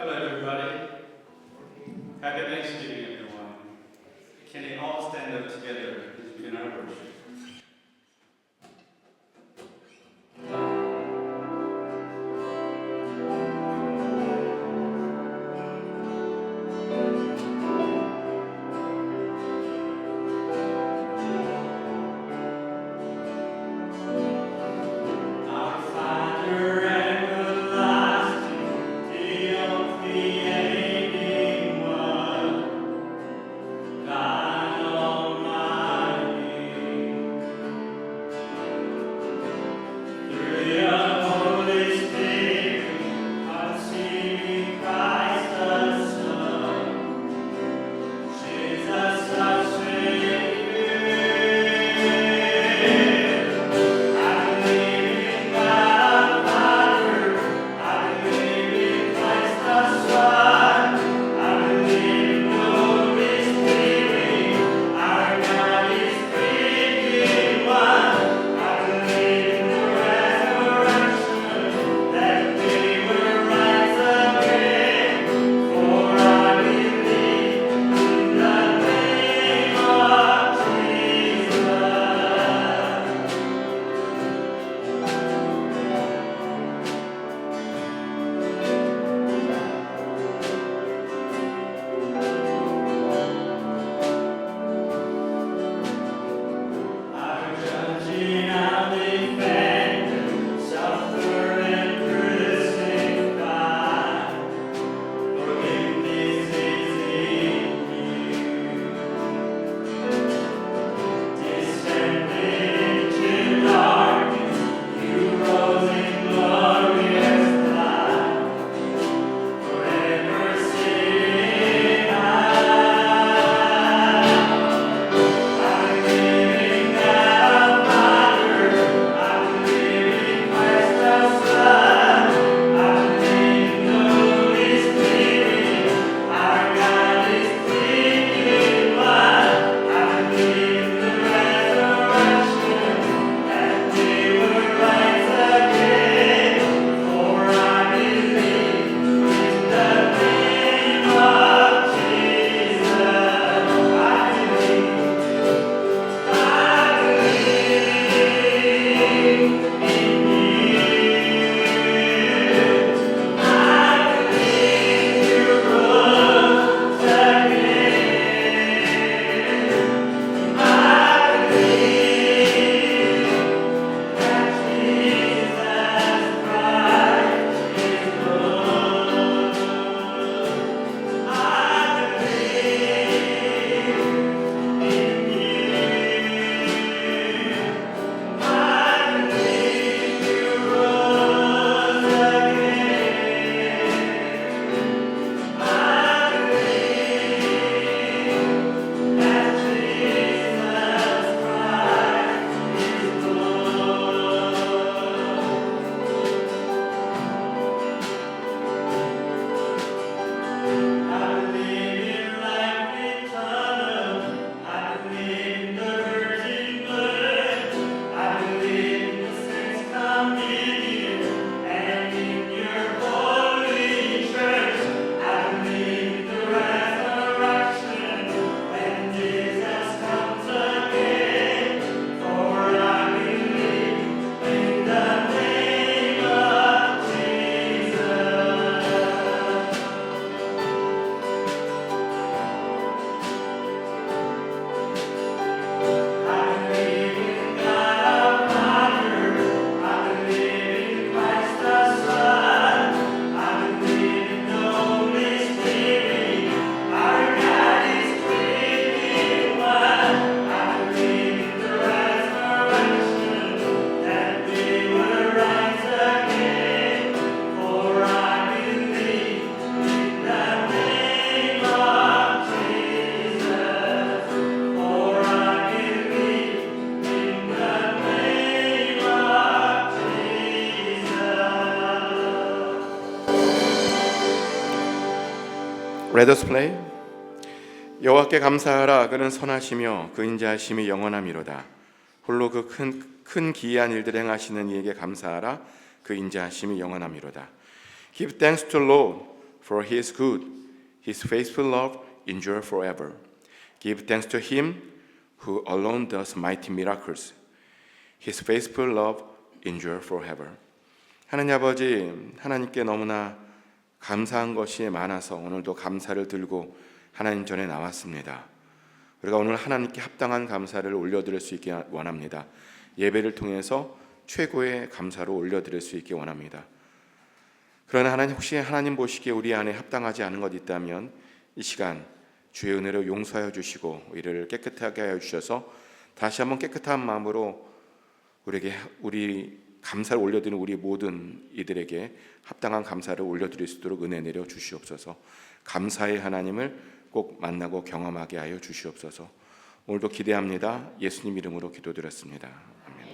Hello, everybody. Happy Thanksgiving, everyone. Can you all stand up together as we begin our worship? Our Father everlasting, the uncreating One, God Almighty, through your Holy Spirit, conceiving Christ the Son, Jesus our Savior. I believe in God Father, I believe in Christ the Son, I believe in the Holy Spirit, our God is three in one. I believe in the resurrection, that we will rise again. For I believe in the name of Jesus. Our judging, our defender, suffer and crucify. Forgiveness is in you. Descended into darkness, you rose in glorious light. Forever sitting high. I believe in God Father, I believe in Christ the Son, I believe in the Holy Spirit, our God is three in one. I believe in the resurrection, that we will rise again. For I believe in the name of Jesus. I believe. I believe in you. I believe you rose again. I believe that Jesus Christ is Lord. I believe in you. I believe you rose again. I believe that Jesus Christ is Lord. I believe in life eternal. I believe in the virgin birth. I believe in the saints' communion and in your holy church. I believe in the resurrection when Jesus comes again. For I believe in the name of Jesus. I believe in God Father, I believe in Christ the Son, I believe in the Holy Spirit, our God is three in one. I believe in the resurrection, that we will rise again. For I believe in the name of Jesus. For I believe in the name of Jesus. Let us pray. 여호와께 감사하라. 그는 선하시며 그 인자하심이 영원함이로다. 홀로 그 큰 기이한 일들 행하시는 이에게 감사하라. 그 인자하심이 영원함이로다. Give thanks to Lord, for he is good. His faithful love endure forever. Give thanks to him who alone does mighty miracles. His faithful love endure forever. 하나님 아버지, 하나님께 너무나 감사한 것이 많아서 오늘도 감사를 들고 하나님 전에 나왔습니다. 우리가 오늘 하나님께 합당한 감사를 올려드릴 수 있게 원합니다. 예배를 통해서 최고의 감사로 올려드릴 수 있게 원합니다. 그러나 하나님, 혹시 하나님 보시기에 우리 안에 합당하지 않은 것 있다면 이 시간 주의 은혜로 용서하여 주시고 이를 깨끗하게 하여 주셔서 다시 한번 깨끗한 마음으로 우리 감사를 올려드리는 우리 모든 이들에게 합당한 감사를 올려드릴 수 있도록 은혜 내려 주시옵소서. 감사의 하나님을 꼭 만나고 경험하게 하여 주시옵소서. 오늘도 기대합니다. 예수님 이름으로 기도드렸습니다. 아멘.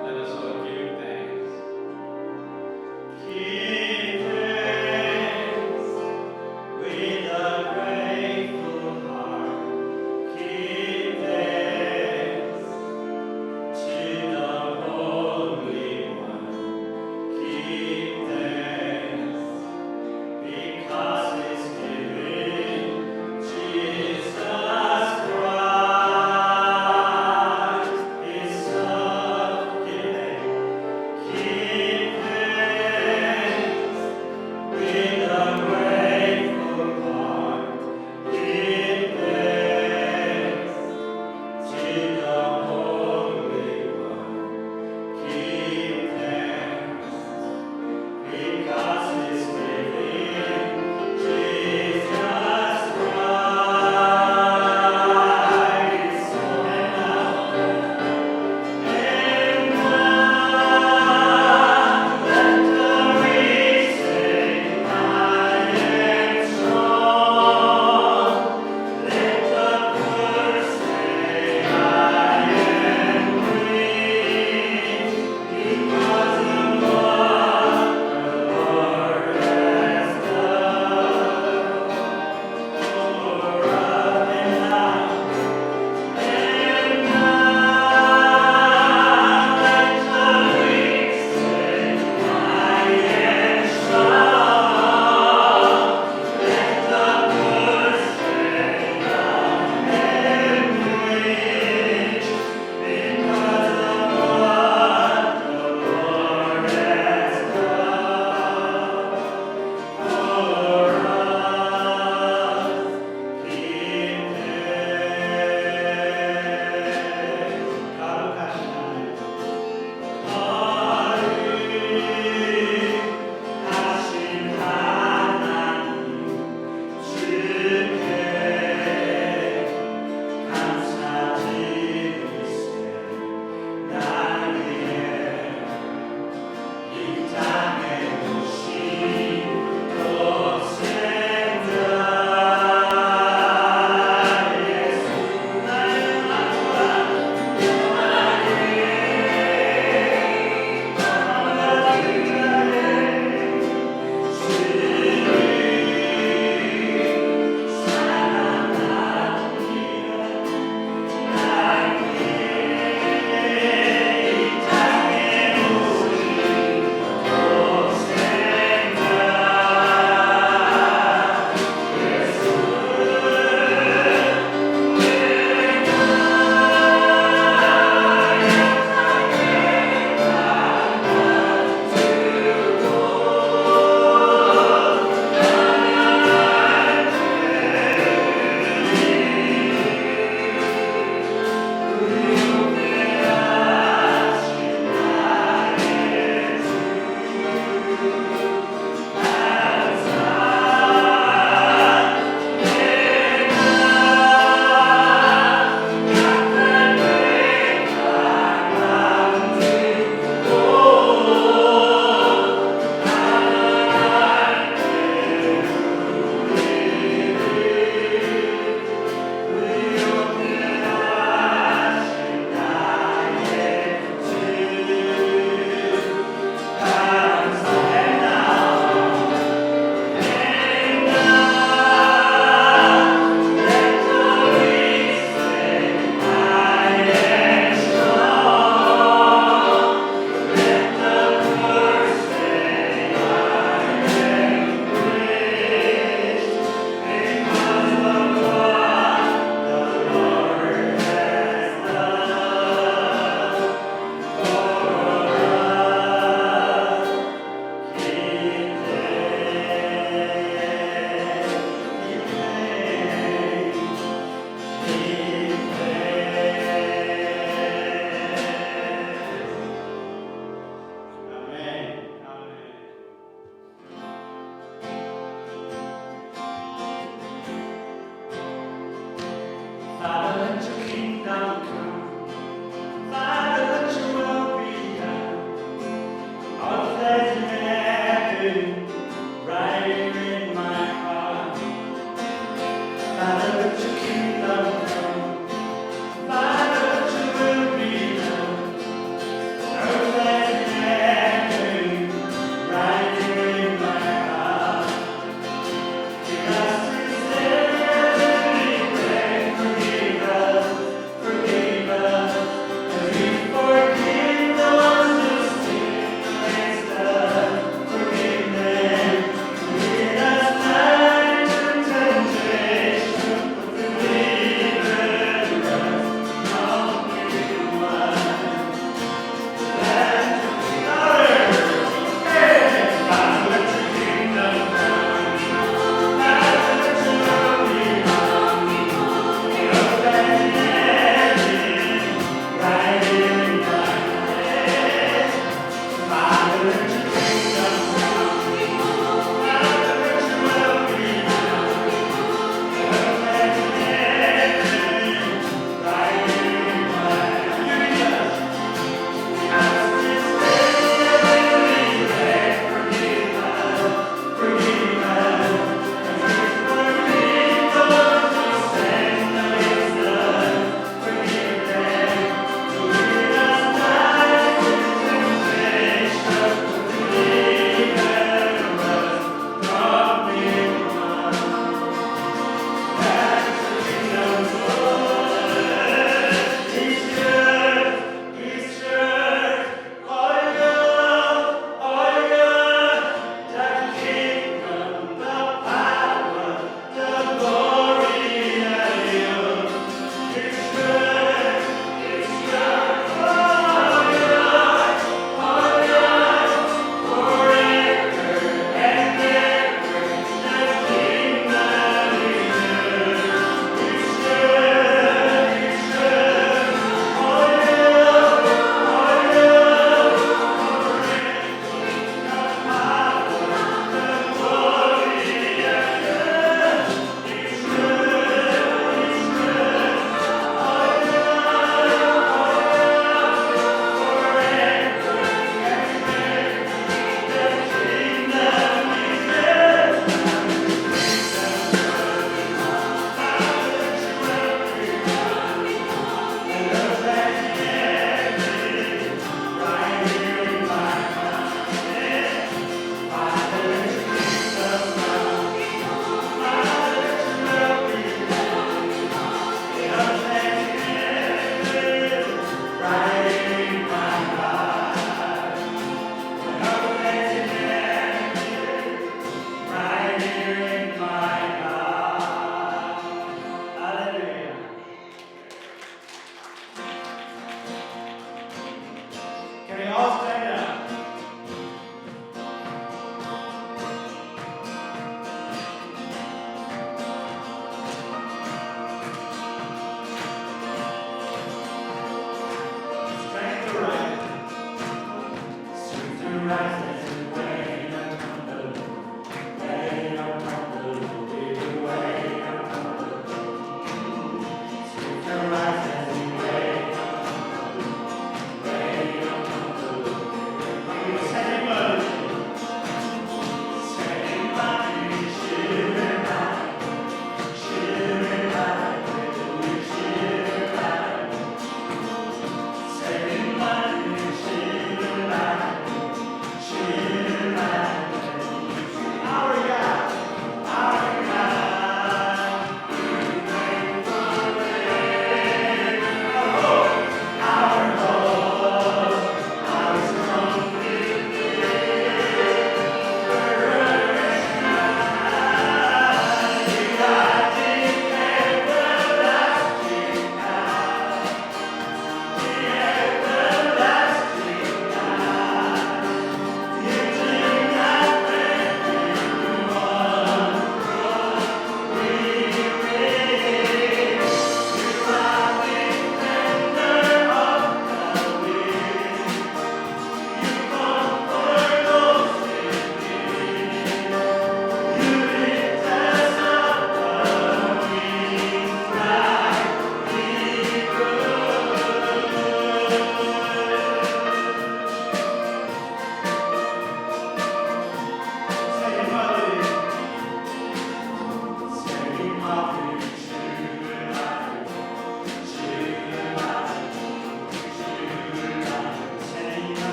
Let us all give thanks.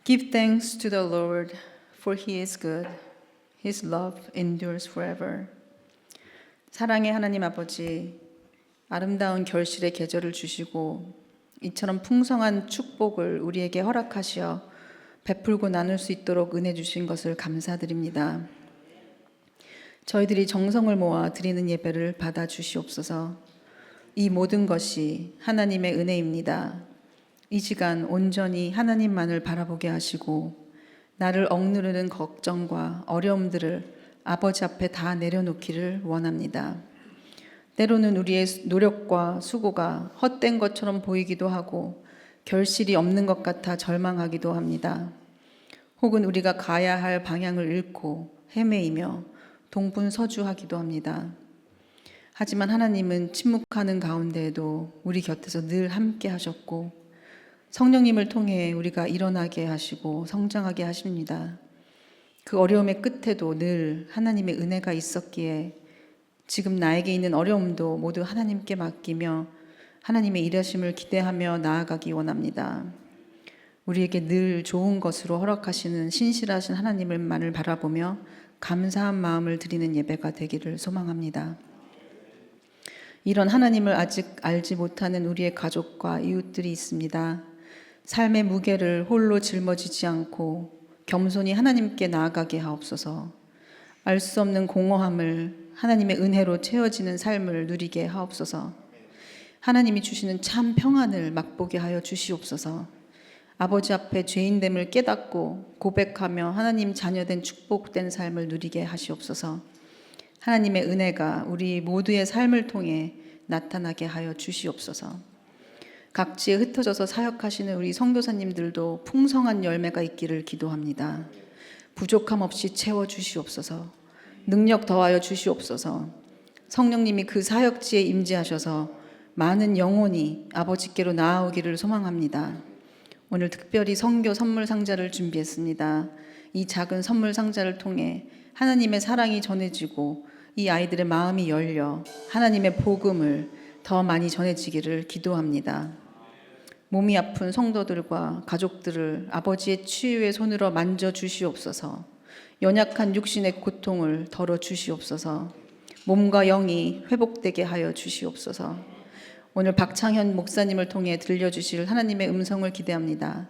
Give thanks to the Lord, for he is good. His love endures forever. 사랑의 하나님 아버지, 아름다운 결실의 계절을 주시고 이처럼 풍성한 축복을 우리에게 허락하시어 베풀고 나눌 수 있도록 은혜 주신 것을 감사드립니다. 저희들이 정성을 모아 드리는 예배를 받아 주시옵소서. 이 모든 것이 하나님의 은혜입니다. 이 시간 온전히 하나님만을 바라보게 하시고 나를 억누르는 걱정과 어려움들을 아버지 앞에 다 내려놓기를 원합니다. 때로는 우리의 노력과 수고가 헛된 것처럼 보이기도 하고 결실이 없는 것 같아 절망하기도 합니다. 혹은 우리가 가야 할 방향을 잃고 헤매이며 동분서주하기도 합니다. 하지만 하나님은 침묵하는 가운데에도 우리 곁에서 늘 함께 하셨고 성령님을 통해 우리가 일어나게 하시고 성장하게 하십니다. 그 어려움의 끝에도 늘 하나님의 은혜가 있었기에 지금 나에게 있는 어려움도 모두 하나님께 맡기며 하나님의 일하심을 기대하며 나아가기 원합니다. 우리에게 늘 좋은 것으로 허락하시는 신실하신 하나님을만을 바라보며 감사한 마음을 드리는 예배가 되기를 소망합니다. 이런 하나님을 아직 알지 못하는 우리의 가족과 이웃들이 있습니다. 삶의 무게를 홀로 짊어지지 않고 겸손히 하나님께 나아가게 하옵소서. 알 수 없는 공허함을 하나님의 은혜로 채워지는 삶을 누리게 하옵소서. 하나님이 주시는 참 평안을 맛보게 하여 주시옵소서. 아버지 앞에 죄인됨을 깨닫고 고백하며 하나님 자녀된 축복된 삶을 누리게 하시옵소서. 하나님의 은혜가 우리 모두의 삶을 통해 나타나게 하여 주시옵소서. 각지에 흩어져서 사역하시는 우리 선교사님들도 풍성한 열매가 있기를 기도합니다. 부족함 없이 채워 주시옵소서. 능력 더하여 주시옵소서. 성령님이 그 사역지에 임재하셔서 많은 영혼이 아버지께로 나아오기를 소망합니다. 오늘 특별히 선교 선물 상자를 준비했습니다. 이 작은 선물 상자를 통해 하나님의 사랑이 전해지고 이 아이들의 마음이 열려 하나님의 복음을 더 많이 전해지기를 기도합니다. 몸이 아픈 성도들과 가족들을 아버지의 치유의 손으로 만져 주시옵소서. 연약한 육신의 고통을 덜어 주시옵소서. 몸과 영이 회복되게 하여 주시옵소서. 오늘 박창현 목사님을 통해 들려주실 하나님의 음성을 기대합니다.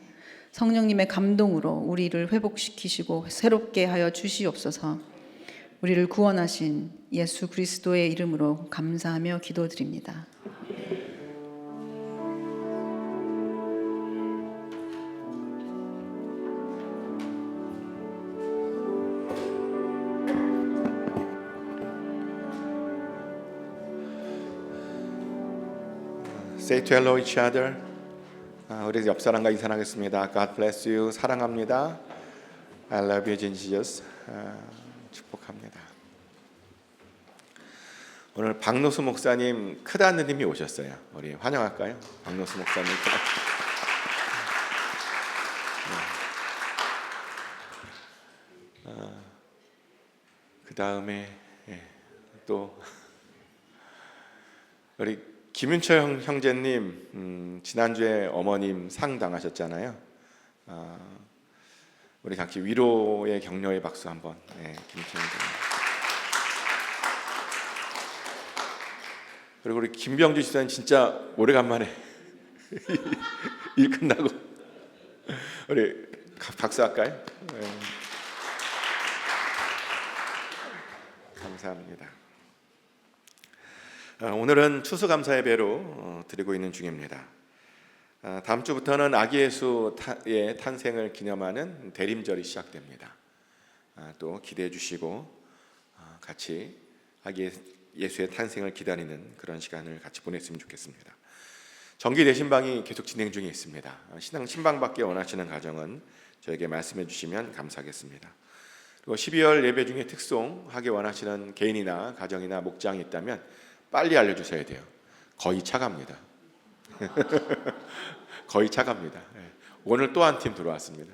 성령님의 감동으로 우리를 회복시키시고 새롭게 하여 주시옵소서. 우리를 구원하신 예수 그리스도의 이름으로 감사하며 기도드립니다. Say to hello each other. 우리 옆 사람과 인사하겠습니다. God bless you. 사랑합니다. I love you, Jesus. 축복합니다. 오늘 박노수 목사님 크다느님이 오셨어요. 우리 환영할까요? 박노수 목사님. 그 다음에 또 우리 김윤철 형제님 지난주에 어머님 상 당하셨잖아요. 우리 같이 위로의 격려의 박수 한번. 김윤철 형제님. 그리고 우리 김병주 집사님 진짜 오래간만에 일 끝나고 우리 박수 할까요? 감사합니다. 오늘은 추수감사예배로 드리고 있는 중입니다. 다음 주부터는 아기 예수의 탄생을 기념하는 대림절이 시작됩니다. 또 기대해 주시고 같이 아기 예수의 탄생을 기다리는 그런 시간을 같이 보냈으면 좋겠습니다. 정기 내신방이 계속 진행 중에 있습니다. 신앙 신방받기 원하시는 가정은 저에게 말씀해 주시면 감사하겠습니다. 그리고 12월 예배 중에 특송하기 원하시는 개인이나 가정이나 목장이 있다면 빨리 알려주셔야 돼요. 거의 차갑니다. 거의 차갑니다. 오늘 또 한 팀 들어왔습니다.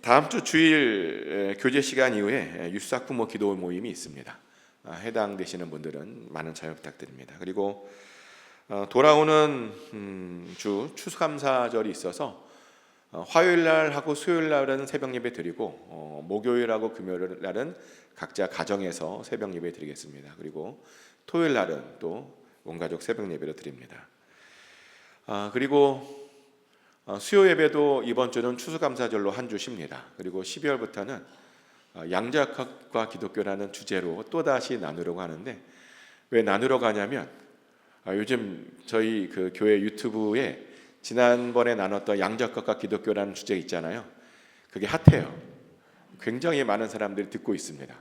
다음 주 주일 교제 시간 이후에 유스학부모 기도 모임이 있습니다. 해당되시는 분들은 많은 참여 부탁드립니다. 그리고 돌아오는 주 추수감사절이 있어서 화요일 날하고 수요일 날은 새벽 예배 드리고 목요일하고 금요일 날은 각자 가정에서 새벽 예배 드리겠습니다. 그리고 토요일 날은 또 온 가족 새벽 예배를 드립니다. 그리고 수요 예배도 이번 주는 추수감사절로 한 주 쉽니다. 그리고 12월부터는 양자역학과 기독교라는 주제로 또다시 나누려고 하는데, 왜 나누려고 하냐면 요즘 저희 그 교회 유튜브에 지난번에 나눴던 양자역학과 기독교라는 주제 있잖아요. 그게 핫해요. 굉장히 많은 사람들이 듣고 있습니다.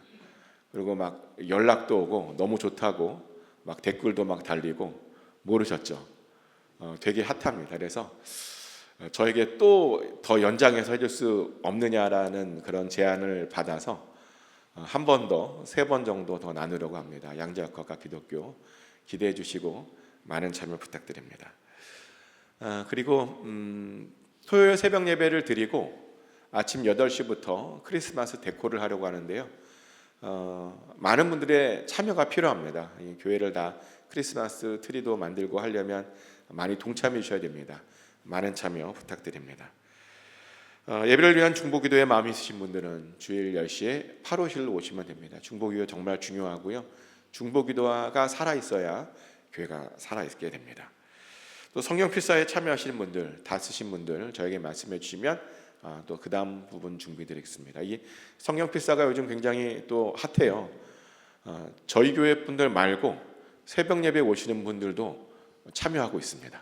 그리고 막 연락도 오고 너무 좋다고 막 댓글도 막 달리고, 모르셨죠? 되게 핫합니다. 그래서 저에게 또 더 연장해서 해줄 수 없느냐라는 그런 제안을 받아서 한 번 더, 3번 정도 더 나누려고 합니다. 양자역학과 기독교 기대해 주시고 많은 참여 부탁드립니다. 그리고 토요일 새벽 예배를 드리고 아침 8시부터 크리스마스 데코를 하려고 하는데요. 많은 분들의 참여가 필요합니다. 이 교회를 다 크리스마스 트리도 만들고 하려면 많이 동참해 주셔야 됩니다. 많은 참여 부탁드립니다. 예배를 위한 중보기도에 마음이 있으신 분들은 주일 10시에 8호실로 오시면 됩니다. 중보기도 정말 중요하고요. 중보기도가 살아있어야 교회가 살아있게 됩니다. 또 성경 필사에 참여하시는 분들, 다 쓰신 분들 저에게 말씀해 주시면 또 그 다음 부분 준비드리겠습니다. 이 성경 필사가 요즘 굉장히 또 핫해요. 저희 교회 분들 말고 새벽 예배 오시는 분들도 참여하고 있습니다.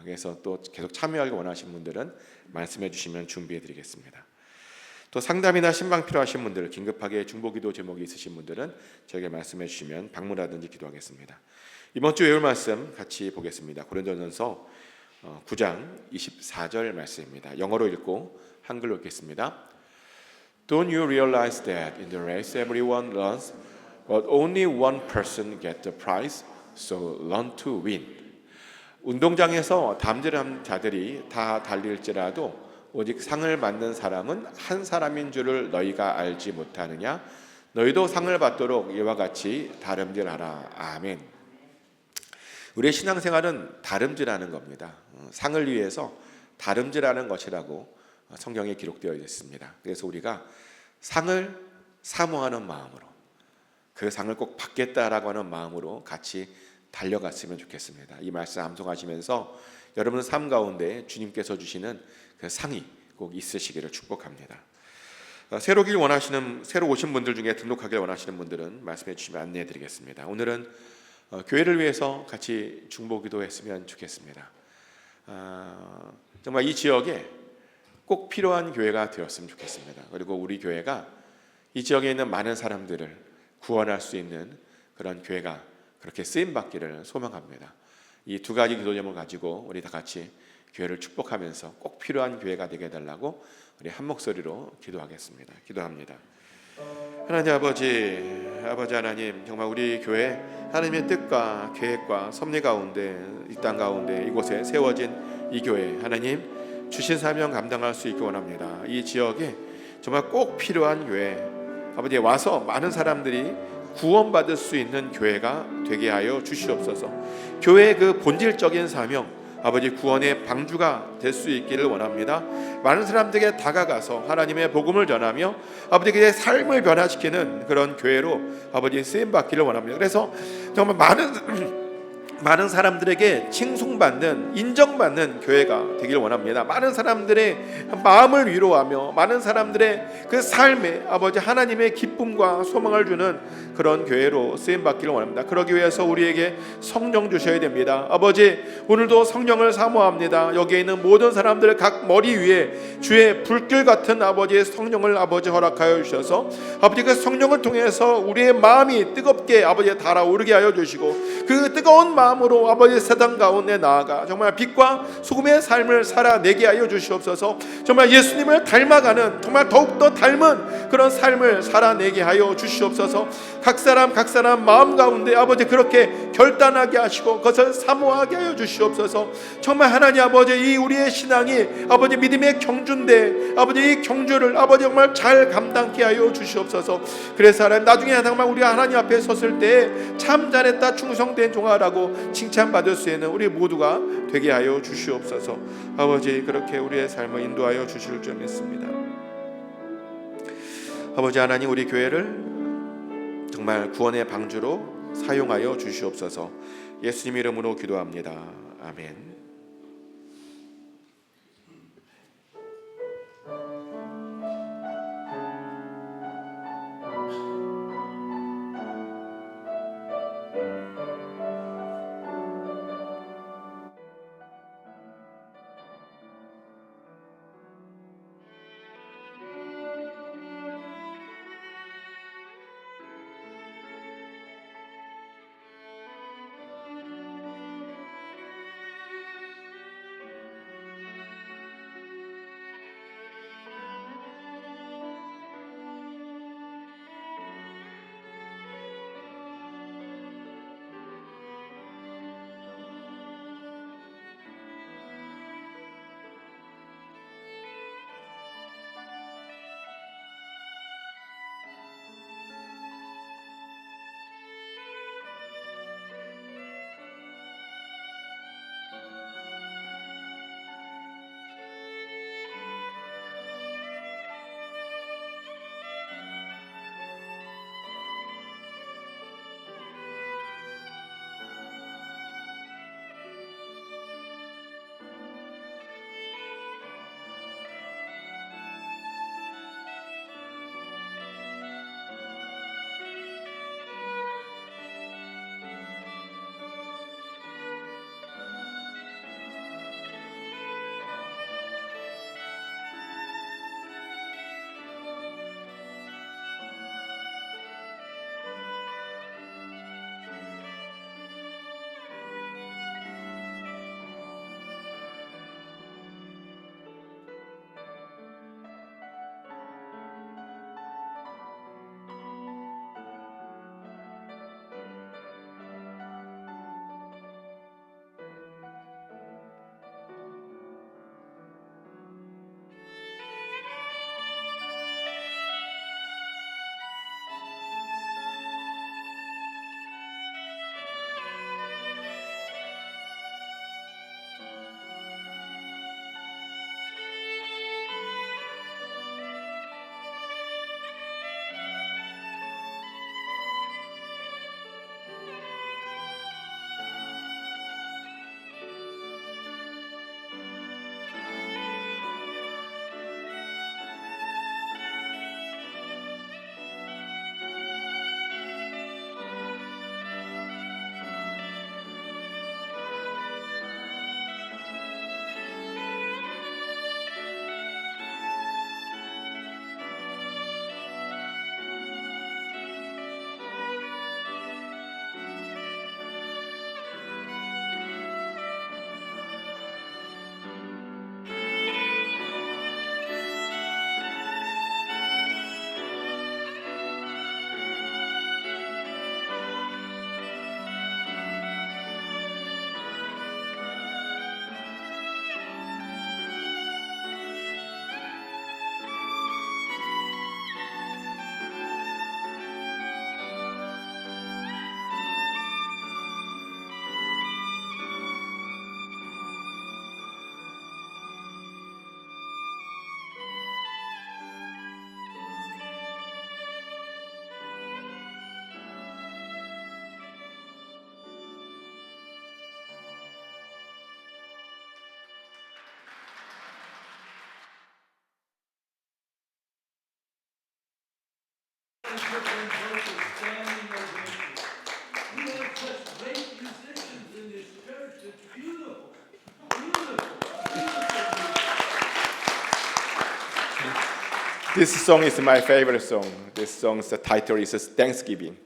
그래서 또 계속 참여하기 원하시는 분들은 말씀해 주시면 준비해 드리겠습니다. 또 상담이나 신방 필요하신 분들, 긴급하게 중보기도 제목이 있으신 분들은 저에게 말씀해 주시면 방문하든지 기도하겠습니다. 이번 주 외울 말씀 같이 보겠습니다. 고린도전서 9장 24절 말씀입니다. 영어로 읽고 한글로 읽겠습니다. Don't you realize that in the race everyone runs, but only one person gets the prize? So run to win. 운동장에서 담대한 자들이 다 달릴지라도 오직 상을 받는 사람은 한 사람인 줄을 너희가 알지 못하느냐? 너희도 상을 받도록 이와 같이 다름질하라. 아멘. 우리의 신앙생활은 다름질하는 겁니다. 상을 위해서 다름질하는 것이라고 성경에 기록되어 있습니다. 그래서 우리가 상을 사모하는 마음으로, 그 상을 꼭 받겠다라고 하는 마음으로 같이 달려갔으면 좋겠습니다. 이 말씀 암송하시면서 여러분 삶 가운데 주님께서 주시는 그 상이 꼭 있으시기를 축복합니다. 새로 오신 분들 중에 등록하길 원하시는 분들은 말씀해 주시면 안내해 드리겠습니다. 오늘은 교회를 위해서 같이 중보기도 했으면 좋겠습니다. 정말 이 지역에 꼭 필요한 교회가 되었으면 좋겠습니다. 그리고 우리 교회가 이 지역에 있는 많은 사람들을 구원할 수 있는 그런 교회가 그렇게 쓰임받기를 소망합니다. 이 두 가지 기도 제목을 가지고 우리 다 같이 교회를 축복하면서 꼭 필요한 교회가 되게 해달라고 우리 한 목소리로 기도하겠습니다. 기도합니다. 하나님 아버지 하나님, 정말 우리 교회 하나님의 뜻과 계획과 섭리 가운데, 이 땅 가운데 이곳에 세워진 이 교회, 하나님 주신 사명 감당할 수 있기 원합니다. 이 지역에 정말 꼭 필요한 교회, 아버지 와서 많은 사람들이 구원받을 수 있는 교회가 되게 하여 주시옵소서. 교회의 그 본질적인 사명, 아버지 구원의 방주가 될 수 있기를 원합니다. 많은 사람들에게 다가가서 하나님의 복음을 전하며 아버지 그의 삶을 변화시키는 그런 교회로 아버지 쓰임받기를 원합니다. 그래서 정말 많은 사람들에게 칭송받는, 인정받는 교회가 되기를 원합니다. 많은 사람들의 마음을 위로하며 많은 사람들의 그 삶에 아버지 하나님의 기쁨과 소망을 주는 그런 교회로 쓰임받기를 원합니다. 그러기 위해서 우리에게 성령 주셔야 됩니다. 아버지 오늘도 성령을 사모합니다. 여기에 있는 모든 사람들 각 머리 위에 주의 불길 같은 아버지의 성령을 아버지 허락하여 주셔서 아버지 그 성령을 통해서 우리의 마음이 뜨겁게 아버지 달아오르게 하여 주시고 그 뜨거운 마음으로 아버지 세상 가운데 나아가 정말 빛과 소금의 삶을 살아내게 하여 주시옵소서. 정말 예수님을 닮아가는, 정말 더욱더 닮은 그런 삶을 살아내게 하여 주시옵소서. 각 사람 마음 가운데 아버지 그렇게 결단하게 하시고 그것을 사모하게 하여 주시옵소서. 정말 하나님 아버지, 이 우리의 신앙이 아버지 믿음의 경주인데 아버지 이 경주를 아버지 정말 잘 감당케 하여 주시옵소서. 그래서 하나님 나중에 정말 우리가 하나님 앞에 섰을 때 참 잘했다 충성된 종아라고 칭찬받을 수 있는 우리 모두가 되게 하여 주시옵소서. 아버지 그렇게 우리의 삶을 인도하여 주실 줄 믿습니다. 아버지 하나님, 우리 교회를 정말 구원의 방주로 사용하여 주시옵소서. 예수님 이름으로 기도합니다. 아멘. This song is my favorite song. This song's the title is Thanksgiving.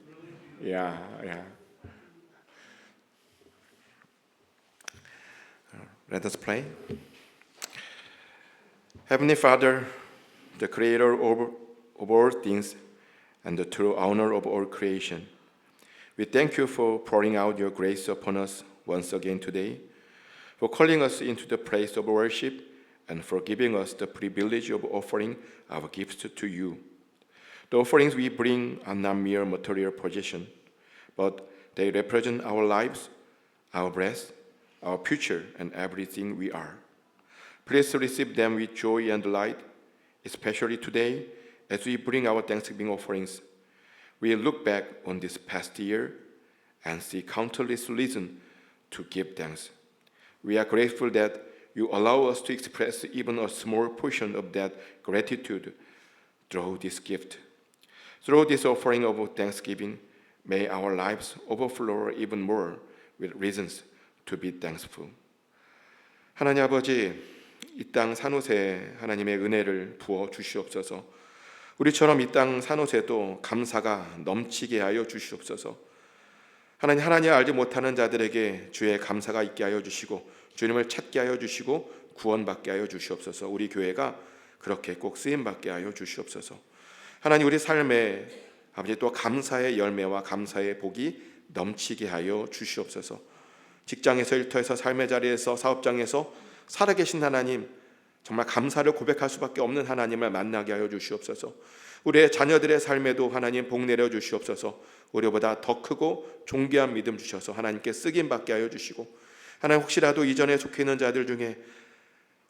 Yeah. Let us pray. Heavenly Father, the creator of all things and the true owner of all creation, we thank you for pouring out your grace upon us once again today, for calling us into the place of worship, and for giving us the privilege of offering our gifts to you. The offerings we bring are not mere material possession, but they represent our lives, our breath, our future, and everything we are. Please receive them with joy and delight, especially today as we bring our Thanksgiving offerings. We look back on this past year and see countless reasons to give thanks. We are grateful that you allow us to express even a small portion of that gratitude through this gift. Through this offering of thanksgiving, may our lives overflow even more with reasons to be thankful. 하나님 아버지, 이 땅 산옷에 하나님의 은혜를 부어 주시옵소서. 우리처럼 이 땅 산옷에도 감사가 넘치게 하여 주시옵소서. 하나님 알지 못하는 자들에게 주의 감사가 있게 하여 주시고 주님을 찾게 하여 주시고 구원받게 하여 주시옵소서. 우리 교회가 그렇게 꼭 쓰임받게 하여 주시옵소서. 하나님 우리 삶에 아버지 또 감사의 열매와 감사의 복이 넘치게 하여 주시옵소서. 직장에서 일터에서 삶의 자리에서 사업장에서 살아계신 하나님, 정말 감사를 고백할 수밖에 없는 하나님을 만나게 하여 주시옵소서. 우리의 자녀들의 삶에도 하나님 복 내려 주시옵소서. 우리보다 더 크고 존귀한 믿음 주셔서 하나님께 쓰임 받게 하여 주시고, 하나님 혹시라도 이전에 속해 있는 자들 중에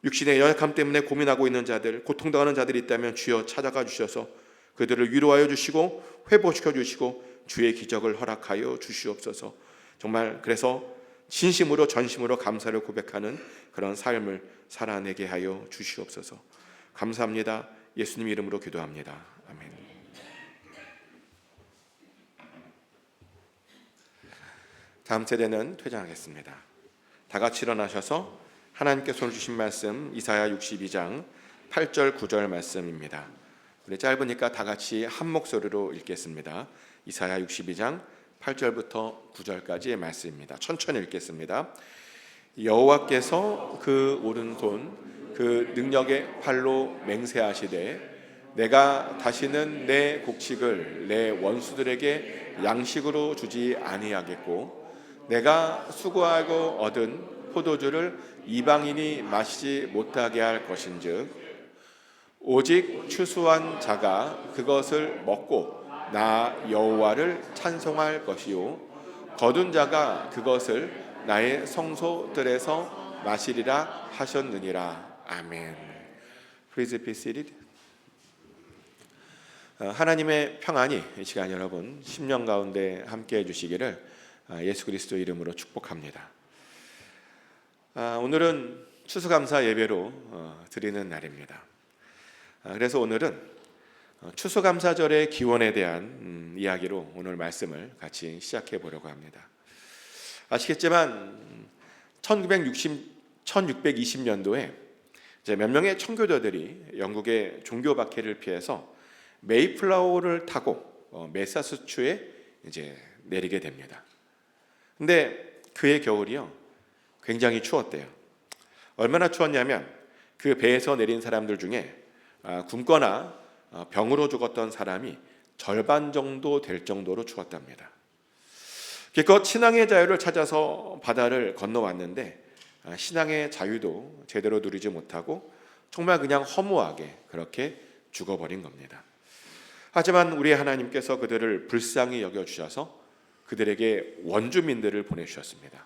육신의 연약함 때문에 고민하고 있는 자들, 고통당하는 자들이 있다면 주여 찾아가 주셔서 그들을 위로하여 주시고 회복시켜 주시고 주의 기적을 허락하여 주시옵소서. 정말 그래서 진심으로 전심으로 감사를 고백하는 그런 삶을 살아내게 하여 주시옵소서. 감사합니다. 예수님 이름으로 기도합니다. 아멘. 다음 세대는 퇴장하겠습니다. 다 같이 일어나셔서 하나님께서 주신 말씀 이사야 62장 8절 9절 말씀입니다. 우리 짧으니까 다 같이 한 목소리로 읽겠습니다. 이사야 62장 8절부터 9절까지의 말씀입니다. 천천히 읽겠습니다. 여호와께서 그 오른손 그 능력의 팔로 맹세하시되 내가 다시는 내 곡식을 내 원수들에게 양식으로 주지 아니하겠고 내가 수고하고 얻은 포도주를 이방인이 마시지 못하게 할 것인즉 오직 추수한 자가 그것을 먹고 나 여호와를 찬송할 것이요 거둔 자가 그것을 나의 성소들에서 마시리라 하셨느니라. 아멘. Please be seated. 하나님의 평안이 이 시간 여러분 10년 가운데 함께 해주시기를 예수 그리스도 이름으로 축복합니다. 오늘은 추수감사 예배로 드리는 날입니다. 그래서 오늘은 추수감사절의 기원에 대한 이야기로 오늘 말씀을 같이 시작해 보려고 합니다. 아시겠지만 1620년도에 이제 몇 명의 청교도들이 영국의 종교 박해를 피해서 메이플라워를 타고 매사추세츠에 이제 내리게 됩니다. 근데 그해 겨울이요 굉장히 추웠대요. 얼마나 추웠냐면 그 배에서 내린 사람들 중에 굶거나 병으로 죽었던 사람이 절반 정도 될 정도로 추웠답니다. 기껏 신앙의 자유를 찾아서 바다를 건너왔는데 신앙의 자유도 제대로 누리지 못하고 정말 그냥 허무하게 그렇게 죽어버린 겁니다. 하지만 우리 하나님께서 그들을 불쌍히 여겨주셔서 그들에게 원주민들을 보내주셨습니다.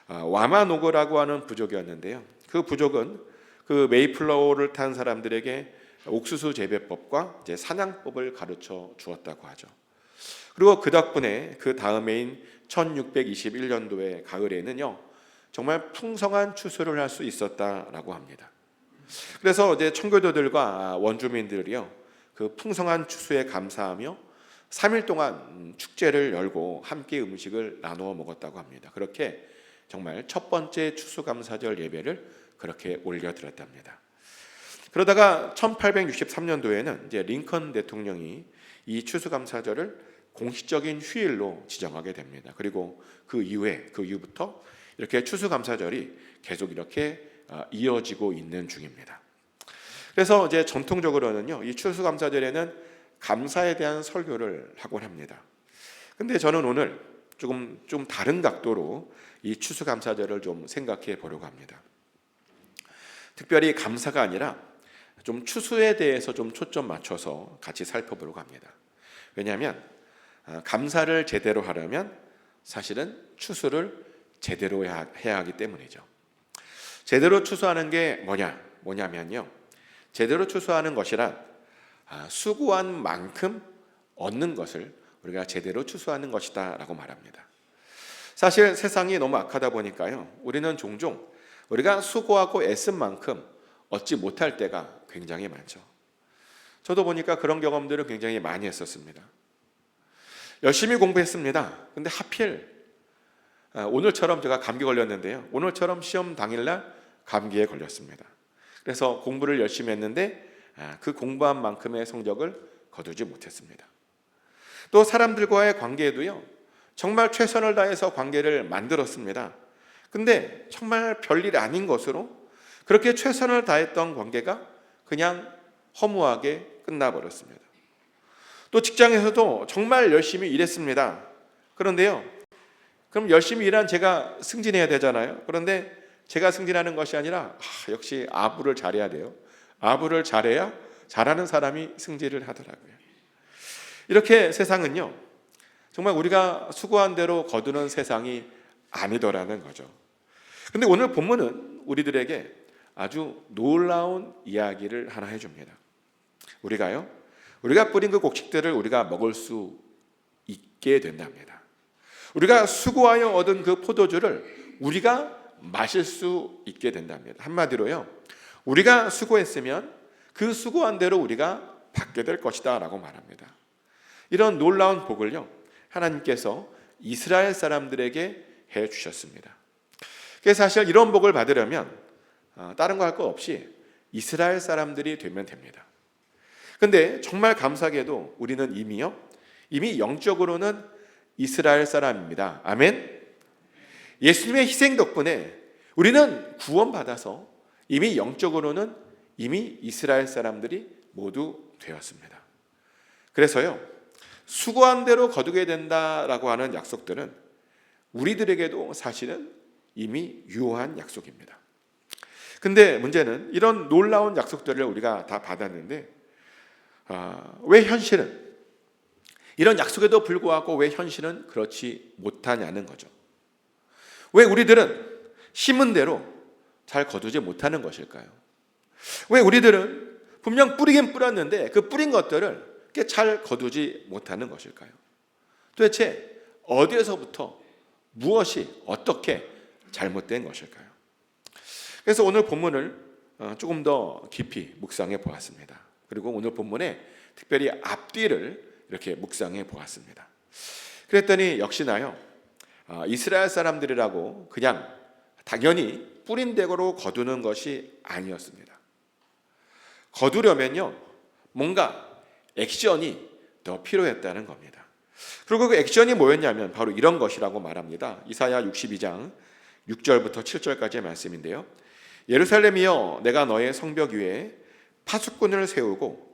와마노고라고 하는 부족이었는데요. 그 부족은 그 메이플라워를 탄 사람들에게 옥수수 재배법과 이제 사냥법을 가르쳐 주었다고 하죠. 그리고 그 덕분에 그 다음해인 1621년도의 가을에는요 정말 풍성한 추수를 할 수 있었다라고 합니다. 그래서 이제 청교도들과 원주민들이요 그 풍성한 추수에 감사하며 3일 동안 축제를 열고 함께 음식을 나누어 먹었다고 합니다. 그렇게 정말 첫 번째 추수감사절 예배를 그렇게 올려드렸답니다. 그러다가 1863년도에는 이제 링컨 대통령이 이 추수감사절을 공식적인 휴일로 지정하게 됩니다. 그리고 그 이후부터 이렇게 추수감사절이 계속 이렇게 이어지고 있는 중입니다. 그래서 이제 전통적으로는요, 이 추수감사절에는 감사에 대한 설교를 하곤 합니다. 근데 저는 오늘 좀 다른 각도로 이 추수감사절을 좀 생각해 보려고 합니다. 특별히 감사가 아니라 좀 추수에 대해서 좀 초점 맞춰서 같이 살펴보려고 합니다. 왜냐하면 감사를 제대로 하려면 사실은 추수를 제대로 해야 하기 때문이죠. 제대로 추수하는 게 뭐냐면요, 제대로 추수하는 것이란 수고한 만큼 얻는 것을 우리가 제대로 추수하는 것이다 라고 말합니다. 사실 세상이 너무 악하다 보니까요, 우리는 종종 우리가 수고하고 애쓴 만큼 얻지 못할 때가 굉장히 많죠. 저도 보니까 그런 경험들을 굉장히 많이 했었습니다. 열심히 공부했습니다. 근데 하필 오늘처럼 제가 감기 걸렸는데요, 오늘처럼 시험 당일날 감기에 걸렸습니다. 그래서 공부를 열심히 했는데 그 공부한 만큼의 성적을 거두지 못했습니다. 또 사람들과의 관계에도요, 정말 최선을 다해서 관계를 만들었습니다. 근데 정말 별일 아닌 것으로 그렇게 최선을 다했던 관계가 그냥 허무하게 끝나버렸습니다. 또 직장에서도 정말 열심히 일했습니다. 그런데요, 그럼 열심히 일한 제가 승진해야 되잖아요. 그런데 제가 승진하는 것이 아니라 역시 아부를 잘해야 돼요. 아부를 잘해야 잘하는 사람이 승진을 하더라고요. 이렇게 세상은요, 정말 우리가 수고한 대로 거두는 세상이 아니더라는 거죠. 근데 오늘 본문은 우리들에게 아주 놀라운 이야기를 하나 해줍니다. 우리가 뿌린 그 곡식들을 우리가 먹을 수 있게 된답니다. 우리가 수고하여 얻은 그 포도주를 우리가 마실 수 있게 된답니다. 한마디로요, 우리가 수고했으면 그 수고한 대로 우리가 받게 될 것이다 라고 말합니다. 이런 놀라운 복을요, 하나님께서 이스라엘 사람들에게 해 주셨습니다. 그래서 사실 이런 복을 받으려면 다른 거 할 거 없이 이스라엘 사람들이 되면 됩니다. 근데 정말 감사하게도 우리는 이미 영적으로는 이스라엘 사람입니다. 아멘. 예수님의 희생 덕분에 우리는 구원받아서 이미 영적으로는 이미 이스라엘 사람들이 모두 되었습니다. 그래서요, 수고한 대로 거두게 된다라고 하는 약속들은 우리들에게도 사실은 이미 유효한 약속입니다. 근데 문제는 이런 놀라운 약속들을 우리가 다 받았는데 왜 현실은, 이런 약속에도 불구하고 왜 현실은 그렇지 못하냐는 거죠. 왜 우리들은 심은 대로 잘 거두지 못하는 것일까요? 왜 우리들은 분명 뿌리긴 뿌렸는데 그 뿌린 것들을 잘 거두지 못하는 것일까요? 도대체 어디에서부터 무엇이 어떻게 잘못된 것일까요? 그래서 오늘 본문을 조금 더 깊이 묵상해 보았습니다. 그리고 오늘 본문에 특별히 앞뒤를 이렇게 묵상해 보았습니다. 그랬더니 역시나요, 이스라엘 사람들이라고 그냥 당연히 뿌린 대로 거두는 것이 아니었습니다. 거두려면요, 뭔가 액션이 더 필요했다는 겁니다. 그리고 그 액션이 뭐였냐면 바로 이런 것이라고 말합니다. 이사야 62장 6절부터 7절까지의 말씀인데요, 예루살렘이여, 내가 너의 성벽 위에 파수꾼을 세우고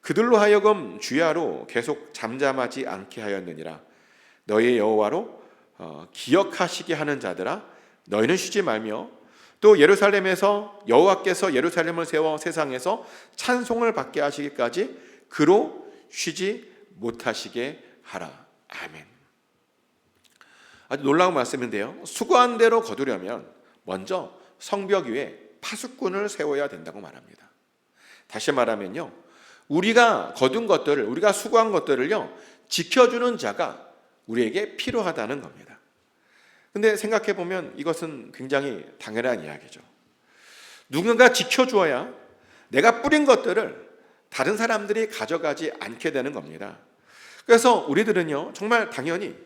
그들로 하여금 주야로 계속 잠잠하지 않게 하였느니라. 너의 여호와로 기억하시게 하는 자들아, 너희는 쉬지 말며 또 예루살렘에서 여호와께서 예루살렘을 세워 세상에서 찬송을 받게 하시기까지 그로 쉬지 못하시게 하라. 아멘. 아주 놀라운 말씀인데요, 수고한 대로 거두려면 먼저 성벽 위에 파수꾼을 세워야 된다고 말합니다. 다시 말하면요, 우리가 거둔 것들을, 우리가 수고한 것들을요, 지켜주는 자가 우리에게 필요하다는 겁니다. 근데 생각해 보면 이것은 굉장히 당연한 이야기죠. 누군가 지켜주어야 내가 뿌린 것들을 다른 사람들이 가져가지 않게 되는 겁니다. 그래서 우리들은요, 정말 당연히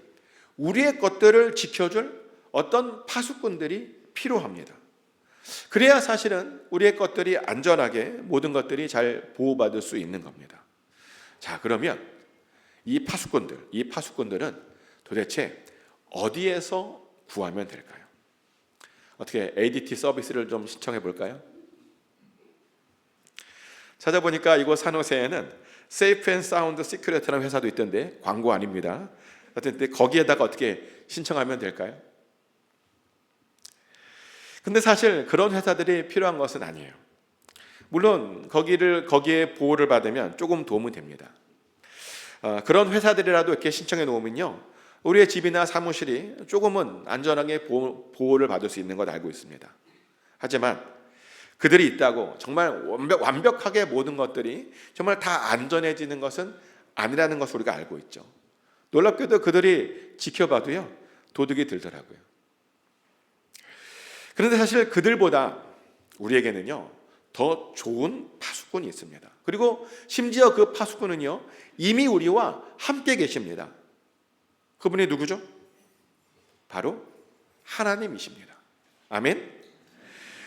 우리의 것들을 지켜줄 어떤 파수꾼들이 필요합니다. 그래야 사실은 우리의 것들이 안전하게 모든 것들이 잘 보호받을 수 있는 겁니다. 자, 그러면 이 파수꾼들은 도대체 어디에서 구하면 될까요? 어떻게 ADT 서비스를 좀 신청해 볼까요? 찾아보니까 이곳 산호세에는 세이프 앤 사운드 시큐리티라는 회사도 있던데 광고 아닙니다. 어쨌든 거기에다가 어떻게 신청하면 될까요? 근데 사실 그런 회사들이 필요한 것은 아니에요. 물론 거기에 보호를 받으면 조금 도움은 됩니다. 그런 회사들이라도 이렇게 신청해 놓으면요, 우리의 집이나 사무실이 조금은 안전하게 보호를 받을 수 있는 것 알고 있습니다. 하지만 그들이 있다고 정말 완벽하게 모든 것들이 정말 다 안전해지는 것은 아니라는 것을 우리가 알고 있죠. 놀랍게도 그들이 지켜봐도요, 도둑이 들더라고요. 그런데 사실 그들보다 우리에게는요, 더 좋은 파수꾼이 있습니다. 그리고 심지어 그 파수꾼은요, 이미 우리와 함께 계십니다. 그분이 누구죠? 바로 하나님이십니다. 아멘.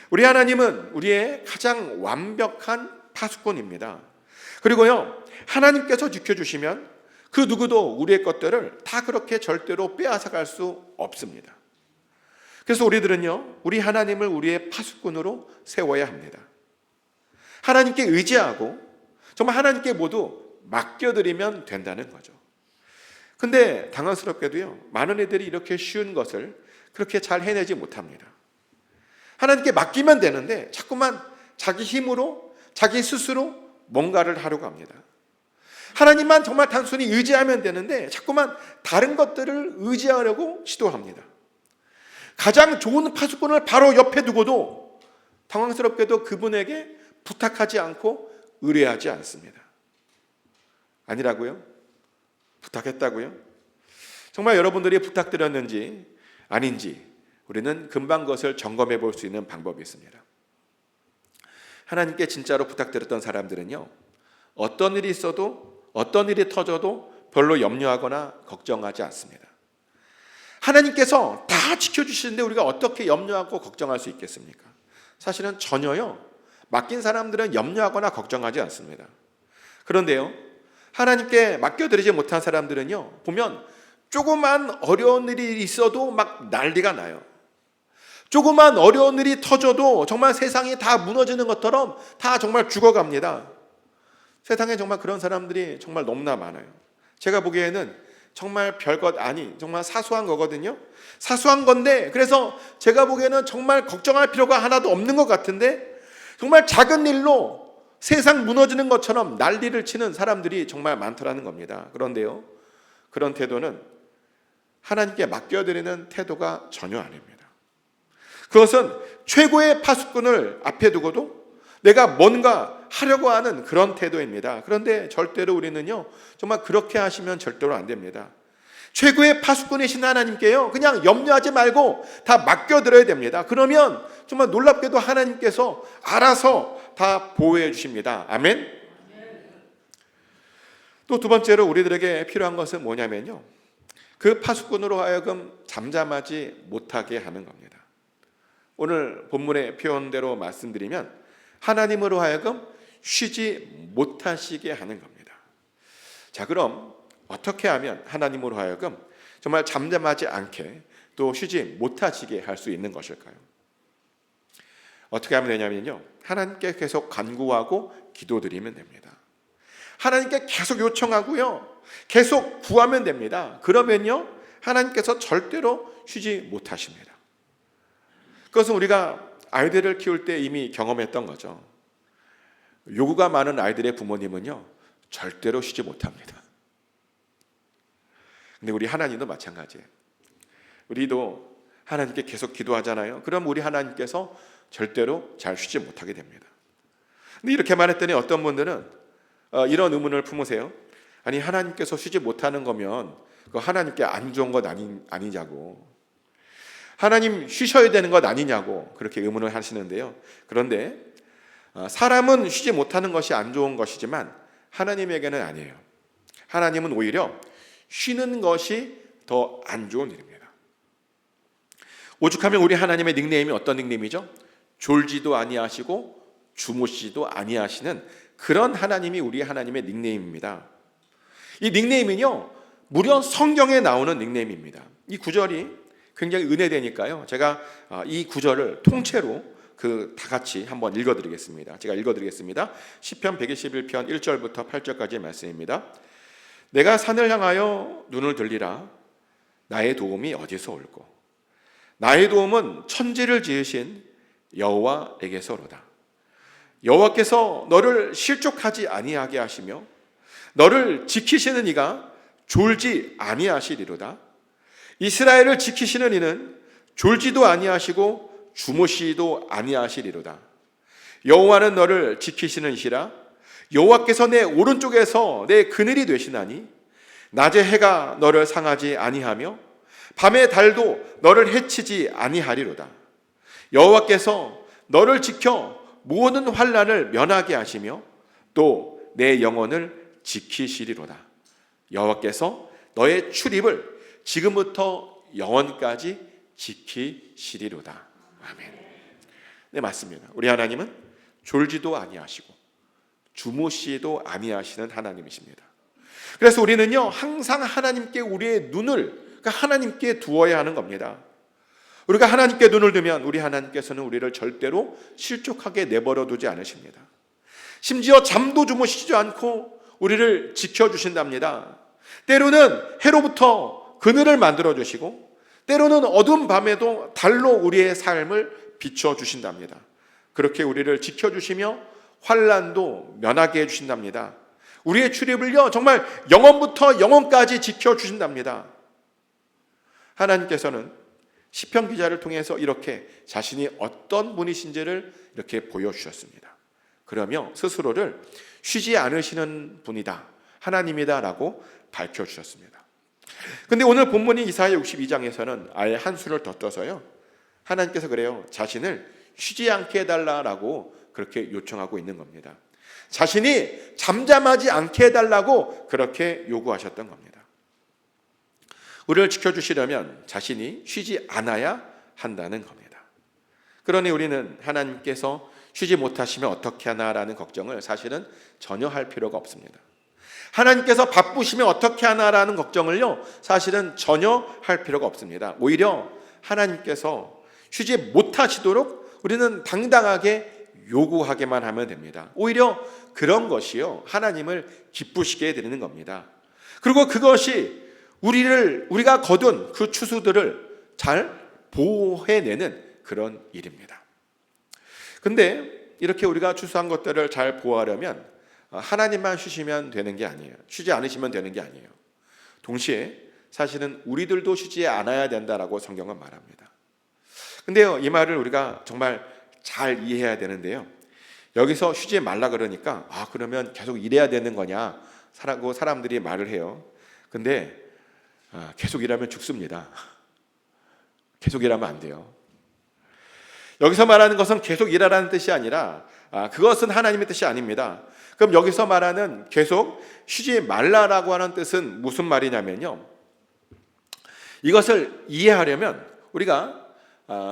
우리 하나님은 우리의 가장 완벽한 파수꾼입니다. 그리고요, 하나님께서 지켜주시면 그 누구도 우리의 것들을 다 그렇게 절대로 빼앗아갈 수 없습니다. 그래서 우리들은요, 우리 하나님을 우리의 파수꾼으로 세워야 합니다. 하나님께 의지하고 정말 하나님께 모두 맡겨드리면 된다는 거죠. 근데 당황스럽게도요, 많은 애들이 이렇게 쉬운 것을 그렇게 잘 해내지 못합니다. 하나님께 맡기면 되는데 자꾸만 자기 힘으로, 자기 스스로 뭔가를 하려고 합니다. 하나님만 정말 단순히 의지하면 되는데 자꾸만 다른 것들을 의지하려고 시도합니다. 가장 좋은 파수꾼을 바로 옆에 두고도 당황스럽게도 그분에게 부탁하지 않고 의뢰하지 않습니다. 아니라고요? 부탁했다고요? 정말 여러분들이 부탁드렸는지 아닌지 우리는 금방 그것을 점검해 볼 수 있는 방법이 있습니다. 하나님께 진짜로 부탁드렸던 사람들은요, 어떤 일이 있어도, 어떤 일이 터져도 별로 염려하거나 걱정하지 않습니다. 하나님께서 다 지켜주시는데 우리가 어떻게 염려하고 걱정할 수 있겠습니까? 사실은 전혀요. 맡긴 사람들은 염려하거나 걱정하지 않습니다. 그런데요, 하나님께 맡겨드리지 못한 사람들은요, 보면 조그만 어려운 일이 있어도 막 난리가 나요. 조그만 어려운 일이 터져도 정말 세상이 다 무너지는 것처럼 다 정말 죽어갑니다. 세상에 정말 그런 사람들이 정말 너무나 많아요. 제가 보기에는 정말 별것 아니, 정말 사소한 거거든요. 사소한 건데, 그래서 제가 보기에는 정말 걱정할 필요가 하나도 없는 것 같은데, 정말 작은 일로 세상 무너지는 것처럼 난리를 치는 사람들이 정말 많더라는 겁니다. 그런데요, 그런 태도는 하나님께 맡겨드리는 태도가 전혀 아닙니다. 그것은 최고의 파수꾼을 앞에 두고도 내가 뭔가 하려고 하는 그런 태도입니다. 그런데 절대로 우리는요, 정말 그렇게 하시면 절대로 안 됩니다. 최고의 파수꾼이신 하나님께요, 그냥 염려하지 말고 다 맡겨드려야 됩니다. 그러면 정말 놀랍게도 하나님께서 알아서 다 보호해 주십니다. 아멘. 또 두 번째로 우리들에게 필요한 것은 뭐냐면요, 그 파수꾼으로 하여금 잠잠하지 못하게 하는 겁니다. 오늘 본문의 표현대로 말씀드리면 하나님으로 하여금 쉬지 못하시게 하는 겁니다. 자, 그럼 어떻게 하면 하나님으로 하여금 정말 잠잠하지 않게 또 쉬지 못하시게 할 수 있는 것일까요? 어떻게 하면 되냐면요, 하나님께 계속 간구하고 기도드리면 됩니다. 하나님께 계속 요청하고요, 계속 구하면 됩니다. 그러면요, 하나님께서 절대로 쉬지 못하십니다. 그것은 우리가 아이들을 키울 때 이미 경험했던 거죠. 요구가 많은 아이들의 부모님은요, 절대로 쉬지 못합니다. 근데 우리 하나님도 마찬가지예요. 우리도 하나님께 계속 기도하잖아요. 그럼 우리 하나님께서 절대로 잘 쉬지 못하게 됩니다. 근데 이렇게 말했더니 어떤 분들은 이런 의문을 품으세요. 아니, 하나님께서 쉬지 못하는 거면 그 하나님께 안 좋은 것 아니냐고, 하나님 쉬셔야 되는 것 아니냐고 그렇게 의문을 하시는데요. 그런데 사람은 쉬지 못하는 것이 안 좋은 것이지만 하나님에게는 아니에요. 하나님은 오히려 쉬는 것이 더 안 좋은 일입니다. 오죽하면 우리 하나님의 닉네임이 어떤 닉네임이죠? 졸지도 아니하시고 주무시지도 아니하시는 그런 하나님이 우리 하나님의 닉네임입니다. 이 닉네임은요, 무려 성경에 나오는 닉네임입니다. 이 구절이 굉장히 은혜되니까요. 제가 이 구절을 통째로 다 같이 한번 읽어드리겠습니다. 제가 읽어드리겠습니다. 시편 121편 1절부터 8절까지의 말씀입니다. 내가 산을 향하여 눈을 들리라. 나의 도움이 어디서 올꼬? 나의 도움은 천지를 지으신 여호와에게서로다. 여호와께서 너를 실족하지 아니하게 하시며 너를 지키시는 이가 졸지 아니하시리로다. 이스라엘을 지키시는 이는 졸지도 아니하시고 주무시도 아니하시리로다. 여호와는 너를 지키시는 이시라. 여호와께서 내 오른쪽에서 내 그늘이 되시나니 낮에 해가 너를 상하지 아니하며 밤의 달도 너를 해치지 아니하리로다. 여호와께서 너를 지켜 모든 환난을 면하게 하시며 또 내 영혼을 지키시리로다. 여호와께서 너의 출입을 지금부터 영원까지 지키시리로다. 아멘. 네, 맞습니다. 우리 하나님은 졸지도 아니하시고 주무시도 아니하시는 하나님이십니다. 그래서 우리는요 항상 하나님께 우리의 눈을 하나님께 두어야 하는 겁니다. 우리가 하나님께 눈을 두면 우리 하나님께서는 우리를 절대로 실족하게 내버려 두지 않으십니다. 심지어 잠도 주무시지 않고 우리를 지켜주신답니다. 때로는 해로부터 그늘을 만들어 주시고 때로는 어두운 밤에도 달로 우리의 삶을 비춰주신답니다. 그렇게 우리를 지켜주시며 환난도 면하게 해주신답니다. 우리의 출입을요 정말 영원부터 영원까지 지켜주신답니다. 하나님께서는 시편 기자를 통해서 이렇게 자신이 어떤 분이신지를 이렇게 보여주셨습니다. 그러며 스스로를 쉬지 않으시는 분이다, 하나님이다 라고 밝혀주셨습니다. 근데 오늘 본문인 이사야 62장에서는 아예 한 수를 더 떠서요 하나님께서 그래요, 자신을 쉬지 않게 해달라고 그렇게 요청하고 있는 겁니다. 자신이 잠잠하지 않게 해달라고 그렇게 요구하셨던 겁니다. 우리를 지켜주시려면 자신이 쉬지 않아야 한다는 겁니다. 그러니 우리는 하나님께서 쉬지 못하시면 어떻게 하나라는 걱정을 사실은 전혀 할 필요가 없습니다. 하나님께서 바쁘시면 어떻게 하나라는 걱정을요 사실은 전혀 할 필요가 없습니다. 오히려 하나님께서 쉬지 못하시도록 우리는 당당하게 요구하게만 하면 됩니다. 오히려 그런 것이요 하나님을 기쁘시게 해드리는 겁니다. 그리고 그것이 우리가 거둔 그 추수들을 잘 보호해내는 그런 일입니다. 근데 이렇게 우리가 추수한 것들을 잘 보호하려면 하나님만 쉬시면 되는 게 아니에요. 쉬지 않으시면 되는 게 아니에요. 동시에 사실은 우리들도 쉬지 않아야 된다라고 성경은 말합니다. 근데요 이 말을 우리가 정말 잘 이해해야 되는데요, 여기서 쉬지 말라 그러니까 그러면 계속 일해야 되는 거냐 라고 사람들이 말을 해요. 근데 계속 일하면 죽습니다. 계속 일하면 안 돼요. 여기서 말하는 것은 계속 일하라는 뜻이 아니라 그것은 하나님의 뜻이 아닙니다. 그럼 여기서 말하는 계속 쉬지 말라라고 하는 뜻은 무슨 말이냐면요, 이것을 이해하려면 우리가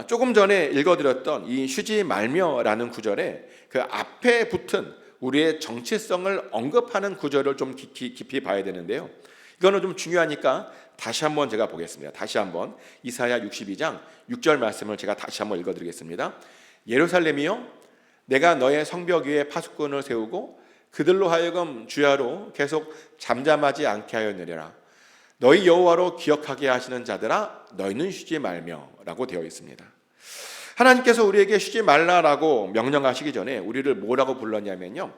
조금 전에 읽어드렸던 이 쉬지 말며라는 구절에 그 앞에 붙은 우리의 정체성을 언급하는 구절을 좀 깊이 봐야 되는데요, 이거는 좀 중요하니까 다시 한번 제가 보겠습니다. 다시 한번 이사야 62장 6절 말씀을 제가 다시 한번 읽어드리겠습니다. 예루살렘이여, 내가 너의 성벽 위에 파수꾼을 세우고 그들로 하여금 주야로 계속 잠잠하지 않게 하였느니라. 너희 여호와로 기억하게 하시는 자들아, 너희는 쉬지 말며 라고 되어 있습니다. 하나님께서 우리에게 쉬지 말라라고 명령하시기 전에 우리를 뭐라고 불렀냐면요,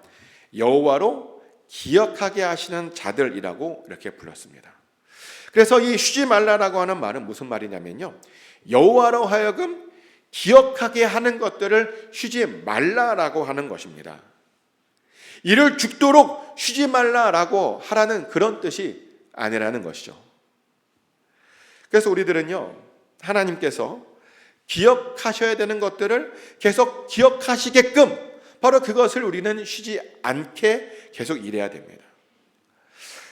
여호와로 기억하게 하시는 자들이라고 이렇게 불렀습니다. 그래서 이 쉬지 말라라고 하는 말은 무슨 말이냐면요, 여호와로 하여금 기억하게 하는 것들을 쉬지 말라라고 하는 것입니다. 이를 죽도록 쉬지 말라라고 하라는 그런 뜻이 아니라는 것이죠. 그래서 우리들은요 하나님께서 기억하셔야 되는 것들을 계속 기억하시게끔 바로 그것을 우리는 쉬지 않게 계속 일해야 됩니다.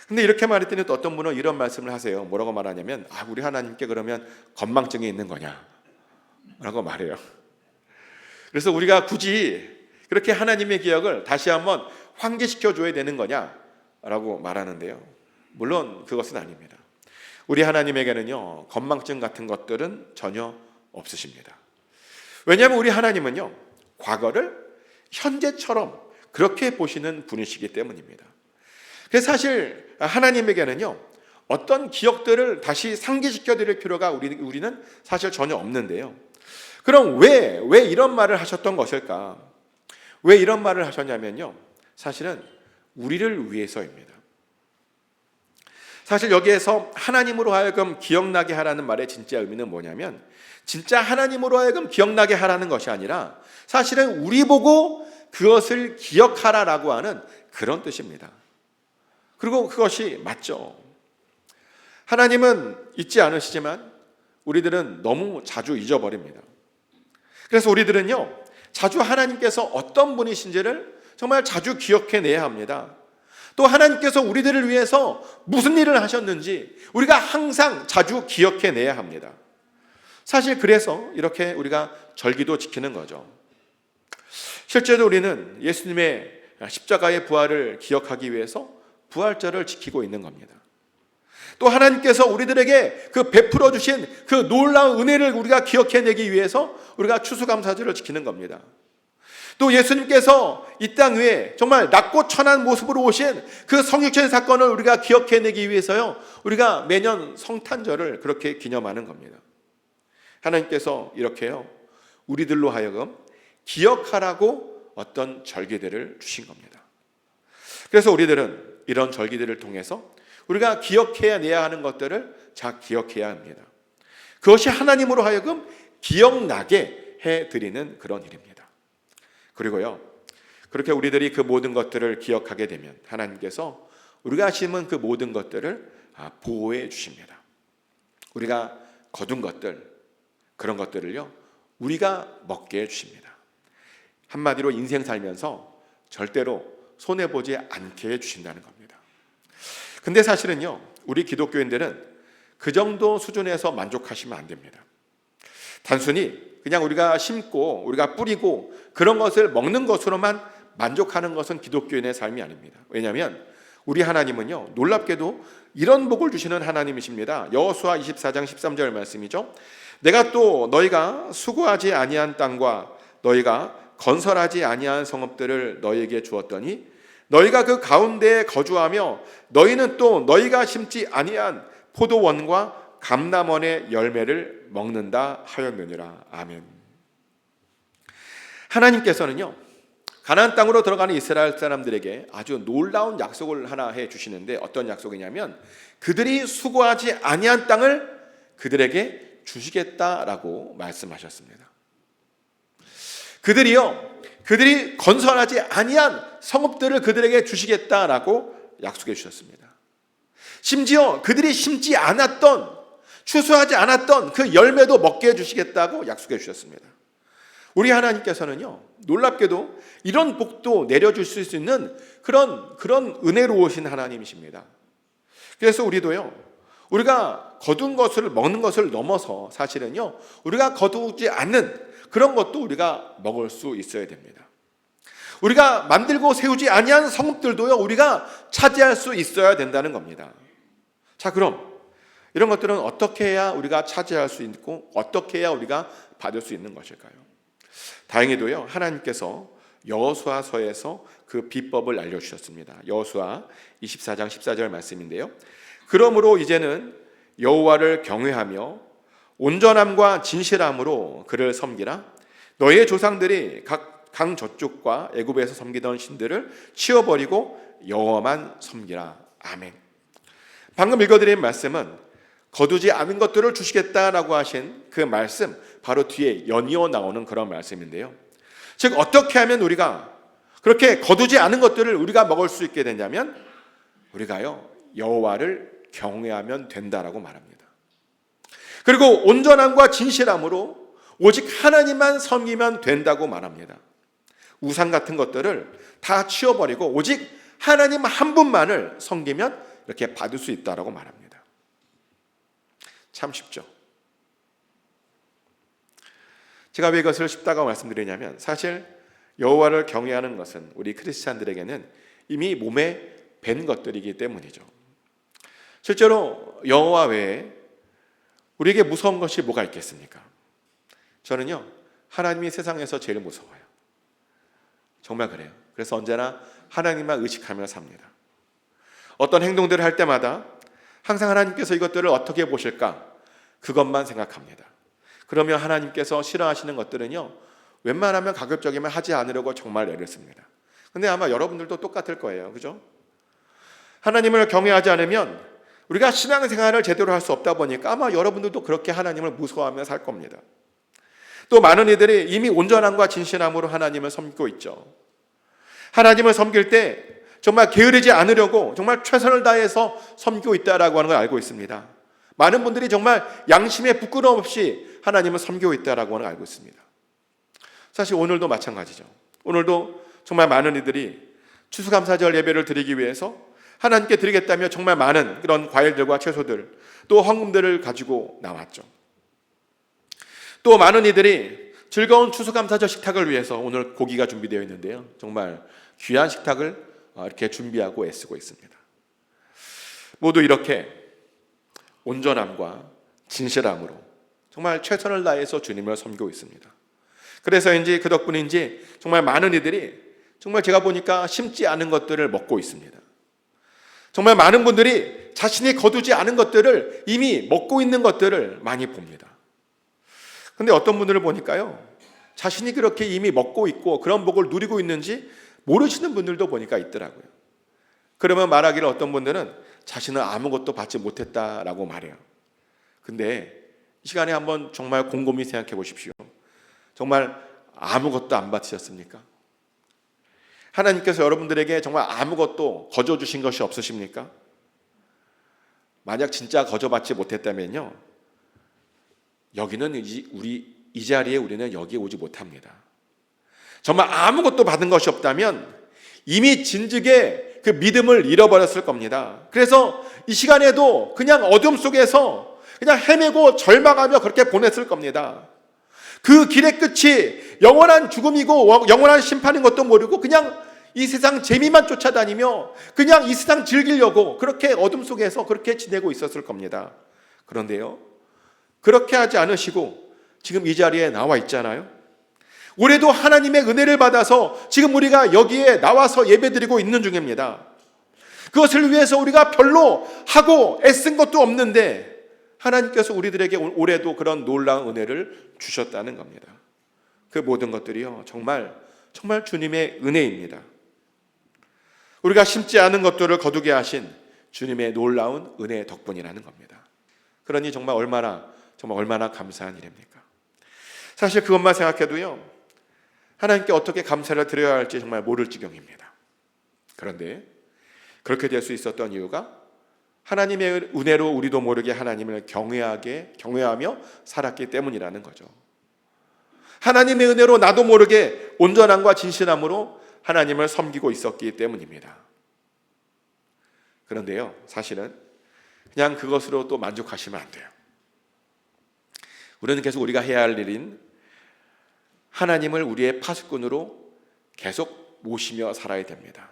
근데 이렇게 말했더니 또 어떤 분은 이런 말씀을 하세요. 뭐라고 말하냐면 우리 하나님께 그러면 건망증이 있는 거냐 라고 말해요. 그래서 우리가 굳이 그렇게 하나님의 기억을 다시 한번 환기시켜 줘야 되는 거냐 라고 말하는데요, 물론 그것은 아닙니다. 우리 하나님에게는요, 건망증 같은 것들은 전혀 없으십니다. 왜냐하면 우리 하나님은요, 과거를 현재처럼 그렇게 보시는 분이시기 때문입니다. 그래서 사실 하나님에게는요, 어떤 기억들을 다시 상기시켜 드릴 필요가 우리는 사실 전혀 없는데요. 그럼 왜 이런 말을 하셨던 것일까? 왜 이런 말을 하셨냐면요, 사실은 우리를 위해서입니다. 사실 여기에서 하나님으로 하여금 기억나게 하라는 말의 진짜 의미는 뭐냐면, 진짜 하나님으로 하여금 기억나게 하라는 것이 아니라 사실은 우리 보고 그것을 기억하라라고 하는 그런 뜻입니다. 그리고 그것이 맞죠. 하나님은 잊지 않으시지만 우리들은 너무 자주 잊어버립니다. 그래서 우리들은요, 자주 하나님께서 어떤 분이신지를 정말 자주 기억해내야 합니다. 또 하나님께서 우리들을 위해서 무슨 일을 하셨는지 우리가 항상 자주 기억해내야 합니다. 사실 그래서 이렇게 우리가 절기도 지키는 거죠. 실제로 우리는 예수님의 십자가의 부활을 기억하기 위해서 부활절을 지키고 있는 겁니다. 또 하나님께서 우리들에게 그 베풀어 주신 그 놀라운 은혜를 우리가 기억해내기 위해서 우리가 추수감사절을 지키는 겁니다. 또 예수님께서 이 땅 위에 정말 낮고 천한 모습으로 오신 그 성육신 사건을 우리가 기억해내기 위해서요, 우리가 매년 성탄절을 그렇게 기념하는 겁니다. 하나님께서 이렇게요, 우리들로 하여금 기억하라고 어떤 절기들을 주신 겁니다. 그래서 우리들은 이런 절기들을 통해서 우리가 기억해내야 하는 것들을 잘 기억해야 합니다. 그것이 하나님으로 하여금 기억나게 해드리는 그런 일입니다. 그리고요, 그렇게 우리들이 그 모든 것들을 기억하게 되면 하나님께서 우리가 심은 그 모든 것들을 보호해 주십니다. 우리가 거둔 것들, 그런 것들을요, 우리가 먹게 해주십니다. 한마디로 인생 살면서 절대로 손해보지 않게 해주신다는 겁니다. 근데 사실은요, 우리 기독교인들은 그 정도 수준에서 만족하시면 안 됩니다. 단순히 그냥 우리가 심고 우리가 뿌리고 그런 것을 먹는 것으로만 만족하는 것은 기독교인의 삶이 아닙니다. 왜냐하면 우리 하나님은요, 놀랍게도 이런 복을 주시는 하나님이십니다. 여호수아 24장 13절 말씀이죠. 내가 또 너희가 수고하지 아니한 땅과 너희가 건설하지 아니한 성읍들을 너희에게 주었더니 너희가 그 가운데에 거주하며 너희는 또 너희가 심지 아니한 포도원과 감람원의 열매를 먹는다 하였느니라. 아멘. 하나님께서는요, 가나안 땅으로 들어가는 이스라엘 사람들에게 아주 놀라운 약속을 하나 해 주시는데, 어떤 약속이냐면 그들이 수고하지 아니한 땅을 그들에게 주시겠다라고 말씀하셨습니다. 그들이 건설하지 아니한 성읍들을 그들에게 주시겠다라고 약속해 주셨습니다. 심지어 그들이 심지 않았던, 추수하지 않았던 그 열매도 먹게 해주시겠다고 약속해 주셨습니다. 우리 하나님께서는요, 놀랍게도 이런 복도 내려주실 수 있는 그런 은혜로우신 하나님이십니다. 그래서 우리도요, 우리가 거둔 것을 먹는 것을 넘어서 사실은요, 우리가 거두지 않는 그런 것도 우리가 먹을 수 있어야 됩니다. 우리가 만들고 세우지 아니한 성읍들도요, 우리가 차지할 수 있어야 된다는 겁니다. 자, 그럼 이런 것들은 어떻게 해야 우리가 차지할 수 있고 어떻게 해야 우리가 받을 수 있는 것일까요? 다행히도요, 하나님께서 여호수아서에서 그 비법을 알려주셨습니다. 여호수아 24장 14절 말씀인데요. 그러므로 이제는 여호와를 경외하며 온전함과 진실함으로 그를 섬기라. 너희의 조상들이 각 강 저쪽과 애굽에서 섬기던 신들을 치워버리고 여호와만 섬기라. 아멘. 방금 읽어드린 말씀은 거두지 않은 것들을 주시겠다라고 하신 그 말씀 바로 뒤에 연이어 나오는 그런 말씀인데요. 즉 어떻게 하면 우리가 그렇게 거두지 않은 것들을 우리가 먹을 수 있게 되냐면 우리가요, 여호와를 경외하면 된다라고 말합니다. 그리고 온전함과 진실함으로 오직 하나님만 섬기면 된다고 말합니다. 우상 같은 것들을 다 치워버리고 오직 하나님 한 분만을 섬기면 이렇게 받을 수 있다라고 말합니다. 참 쉽죠. 제가 왜 이것을 쉽다고 말씀드리냐면 사실 여호와를 경외하는 것은 우리 크리스찬들에게는 이미 몸에 밴 것들이기 때문이죠. 실제로 여호와 외에 우리에게 무서운 것이 뭐가 있겠습니까? 저는요, 하나님이 세상에서 제일 무서워요. 정말 그래요. 그래서 언제나 하나님만 의식하며 삽니다. 어떤 행동들을 할 때마다 항상 하나님께서 이것들을 어떻게 보실까? 그것만 생각합니다. 그러면 하나님께서 싫어하시는 것들은요, 웬만하면 가급적이면 하지 않으려고 정말 애를 씁니다. 근데 아마 여러분들도 똑같을 거예요. 그죠? 하나님을 경외하지 않으면 우리가 신앙생활을 제대로 할 수 없다 보니까 아마 여러분들도 그렇게 하나님을 무서워하며 살 겁니다. 또 많은 이들이 이미 온전함과 진실함으로 하나님을 섬기고 있죠. 하나님을 섬길 때 정말 게으르지 않으려고 정말 최선을 다해서 섬기고 있다라고 하는 걸 알고 있습니다. 많은 분들이 정말 양심에 부끄러움 없이 하나님을 섬기고 있다라고 하는 걸 알고 있습니다. 사실 오늘도 마찬가지죠. 오늘도 정말 많은 이들이 추수감사절 예배를 드리기 위해서 하나님께 드리겠다며 정말 많은 그런 과일들과 채소들, 또 헌금들을 가지고 나왔죠. 또 많은 이들이 즐거운 추수감사절 식탁을 위해서 오늘 고기가 준비되어 있는데요, 정말 귀한 식탁을 이렇게 준비하고 애쓰고 있습니다. 모두 이렇게 온전함과 진실함으로 정말 최선을 다해서 주님을 섬기고 있습니다. 그래서인지 그 덕분인지 정말 많은 이들이 정말 제가 보니까 심지 않은 것들을 먹고 있습니다. 정말 많은 분들이 자신이 거두지 않은 것들을 이미 먹고 있는 것들을 많이 봅니다. 근데 어떤 분들을 보니까요, 자신이 그렇게 이미 먹고 있고 그런 복을 누리고 있는지 모르시는 분들도 보니까 있더라고요. 그러면 말하기를 어떤 분들은 자신은 아무것도 받지 못했다라고 말해요. 근데 이 시간에 한번 정말 곰곰이 생각해 보십시오. 정말 아무것도 안 받으셨습니까? 하나님께서 여러분들에게 정말 아무것도 거저 주신 것이 없으십니까? 만약 진짜 거저 받지 못했다면요, 여기는 이 자리에 우리는 여기에 오지 못합니다. 정말 아무것도 받은 것이 없다면 이미 진즉에 그 믿음을 잃어버렸을 겁니다. 그래서 이 시간에도 그냥 어둠 속에서 그냥 헤매고 절망하며 그렇게 보냈을 겁니다. 그 길의 끝이 영원한 죽음이고 영원한 심판인 것도 모르고 그냥 이 세상 재미만 쫓아다니며 그냥 이 세상 즐기려고 그렇게 어둠 속에서 그렇게 지내고 있었을 겁니다. 그런데요, 그렇게 하지 않으시고 지금 이 자리에 나와 있잖아요. 올해도 하나님의 은혜를 받아서 지금 우리가 여기에 나와서 예배드리고 있는 중입니다. 그것을 위해서 우리가 별로 하고 애쓴 것도 없는데 하나님께서 우리들에게 올해도 그런 놀라운 은혜를 주셨다는 겁니다. 그 모든 것들이요, 정말 주님의 은혜입니다. 우리가 심지 않은 것들을 거두게 하신 주님의 놀라운 은혜 덕분이라는 겁니다. 그러니 정말 얼마나 감사한 일입니까? 사실 그것만 생각해도요, 하나님께 어떻게 감사를 드려야 할지 정말 모를 지경입니다. 그런데 그렇게 될 수 있었던 이유가 하나님의 은혜로 우리도 모르게 하나님을 경외하며 살았기 때문이라는 거죠. 하나님의 은혜로 나도 모르게 온전함과 진실함으로 하나님을 섬기고 있었기 때문입니다. 그런데요, 사실은 그냥 그것으로 또 만족하시면 안 돼요. 우리는 계속 우리가 해야 할 일인 하나님을 우리의 파수꾼으로 계속 모시며 살아야 됩니다.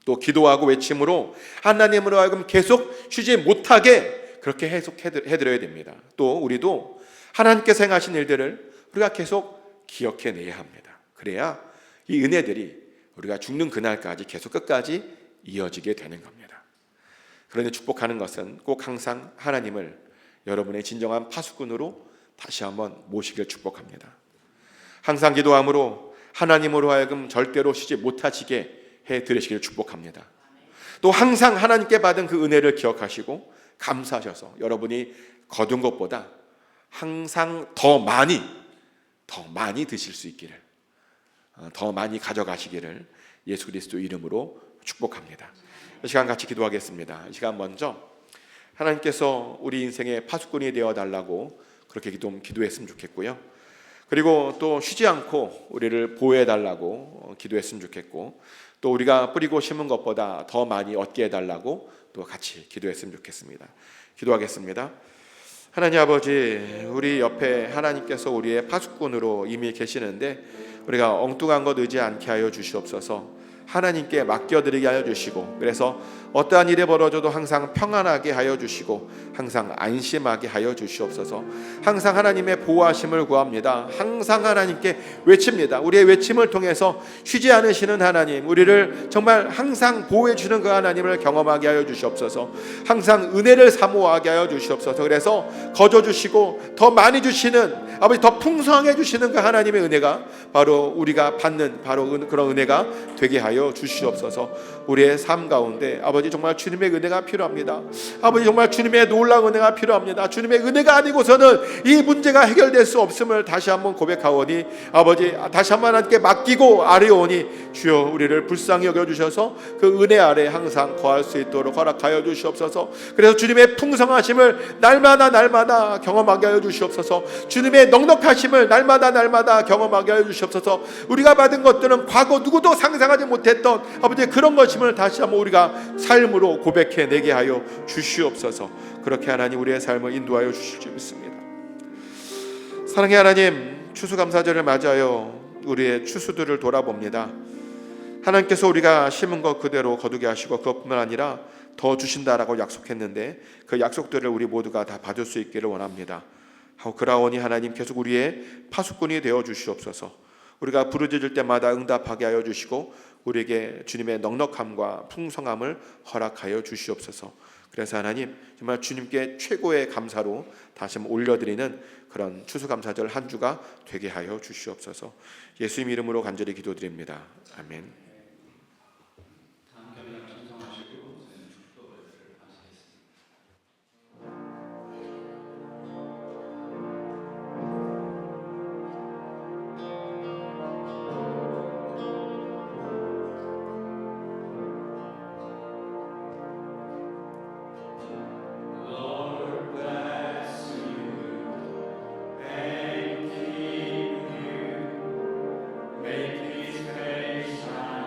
또 기도하고 외침으로 하나님으로 하여금 계속 쉬지 못하게 그렇게 해드려야 됩니다. 또 우리도 하나님께서 행하신 일들을 우리가 계속 기억해내야 합니다. 그래야 이 은혜들이 우리가 죽는 그날까지 계속 끝까지 이어지게 되는 겁니다. 그러니 축복하는 것은 꼭 항상 하나님을 여러분의 진정한 파수꾼으로 다시 한번 모시길 축복합니다. 항상 기도함으로 하나님으로 하여금 절대로 쉬지 못하시게 해드리시기를 축복합니다. 또 항상 하나님께 받은 그 은혜를 기억하시고 감사하셔서 여러분이 거둔 것보다 항상 더 많이 드실 수 있기를, 더 많이 가져가시기를 예수 그리스도 이름으로 축복합니다. 이 시간 같이 기도하겠습니다. 이 시간 먼저 하나님께서 우리 인생의 파수꾼이 되어달라고 그렇게 기도했으면 좋겠고요. 그리고 또 쉬지 않고 우리를 보호해달라고 기도했으면 좋겠고, 또 우리가 뿌리고 심은 것보다 더 많이 얻게 해달라고 또 같이 기도했으면 좋겠습니다. 기도하겠습니다. 하나님 아버지, 우리 옆에 하나님께서 우리의 파수꾼으로 이미 계시는데 우리가 엉뚱한 것 의지 않게 하여 주시옵소서. 하나님께 맡겨드리게 하여 주시고, 그래서 어떠한 일이 벌어져도 항상 평안하게 하여 주시고 항상 안심하게 하여 주시옵소서. 항상 하나님의 보호하심을 구합니다. 항상 하나님께 외칩니다. 우리의 외침을 통해서 쉬지 않으시는 하나님, 우리를 정말 항상 보호해 주는 그 하나님을 경험하게 하여 주시옵소서. 항상 은혜를 사모하게 하여 주시옵소서. 그래서 거저 주시고 더 많이 주시는 아버지, 더 풍성하게 주시는 그 하나님의 은혜가 바로 우리가 받는 바로 그런 은혜가 되게 하여 주시옵소서. 우리의 삶 가운데 아버지 정말 주님의 은혜가 필요합니다. 아버지 정말 주님의 놀라운 은혜가 필요합니다. 주님의 은혜가 아니고서는 이 문제가 해결될 수 없음을 다시 한번 고백하오니 아버지 다시 한번 하나님께 맡기고 아뢰오니 주여 우리를 불쌍히 여겨주셔서 그 은혜 아래 항상 거할 수 있도록 허락하여 주시옵소서. 그래서 주님의 풍성하심을 날마다 경험하게 하여 주시옵소서. 주님의 넉넉하심을 날마다 경험하게 하여 주시옵소서. 우리가 받은 것들은 과거 누구도 상상하지 못했던 아버지 그런 것임을 다시 한번 우리가 삶으로 고백해내게 하여 주시옵소서. 그렇게 하나님 우리의 삶을 인도하여 주실 줄 믿습니다. 사랑의 하나님, 추수감사절을 맞아요 우리의 추수들을 돌아봅니다. 하나님께서 우리가 심은 것 그대로 거두게 하시고 그것뿐만 아니라 더 주신다라고 약속했는데 그 약속들을 우리 모두가 다 받을 수 있기를 원합니다. 그러하오니 하나님 계속 우리의 파수꾼이 되어 주시옵소서. 우리가 부르짖을 때마다 응답하게 하여 주시고 우리에게 주님의 넉넉함과 풍성함을 허락하여 주시옵소서. 그래서 하나님 정말 주님께 최고의 감사로 다시 한번 올려드리는 그런 추수감사절 한 주가 되게 하여 주시옵소서. 예수님 이름으로 간절히 기도드립니다. 아멘. Make his face shine.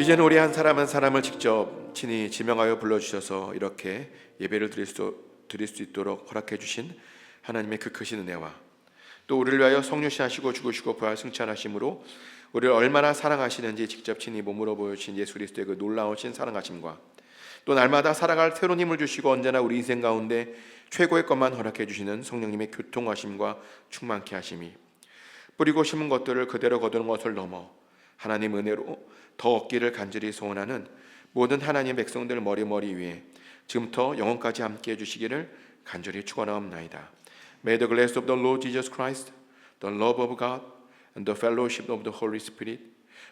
이제는 우리 한 사람 한 사람을 직접 친히 지명하여 불러주셔서 이렇게 예배를 드릴 수 있도록 허락해 주신 하나님의 그 크신 은혜와 또 우리를 위하여 성육신하시고 죽으시고 부활 승천하심으로 우리를 얼마나 사랑하시는지 직접 친히 몸으로 보여주신 예수 그리스도의 그 놀라우신 사랑하심과 또 날마다 살아갈 새로운 힘을 주시고 언제나 우리 인생 가운데 최고의 것만 허락해 주시는 성령님의 교통하심과 충만케 하심이 뿌리고 심은 것들을 그대로 거두는 것을 넘어 하나님 은혜로 더 얻기를 간절히 소원하는 모든 하나님 백성들 머리 위에 지금부터 영원까지 함께해 주시기를 간절히 축원하옵나이다. May the grace of the Lord Jesus Christ, the love of God, and the fellowship of the Holy Spirit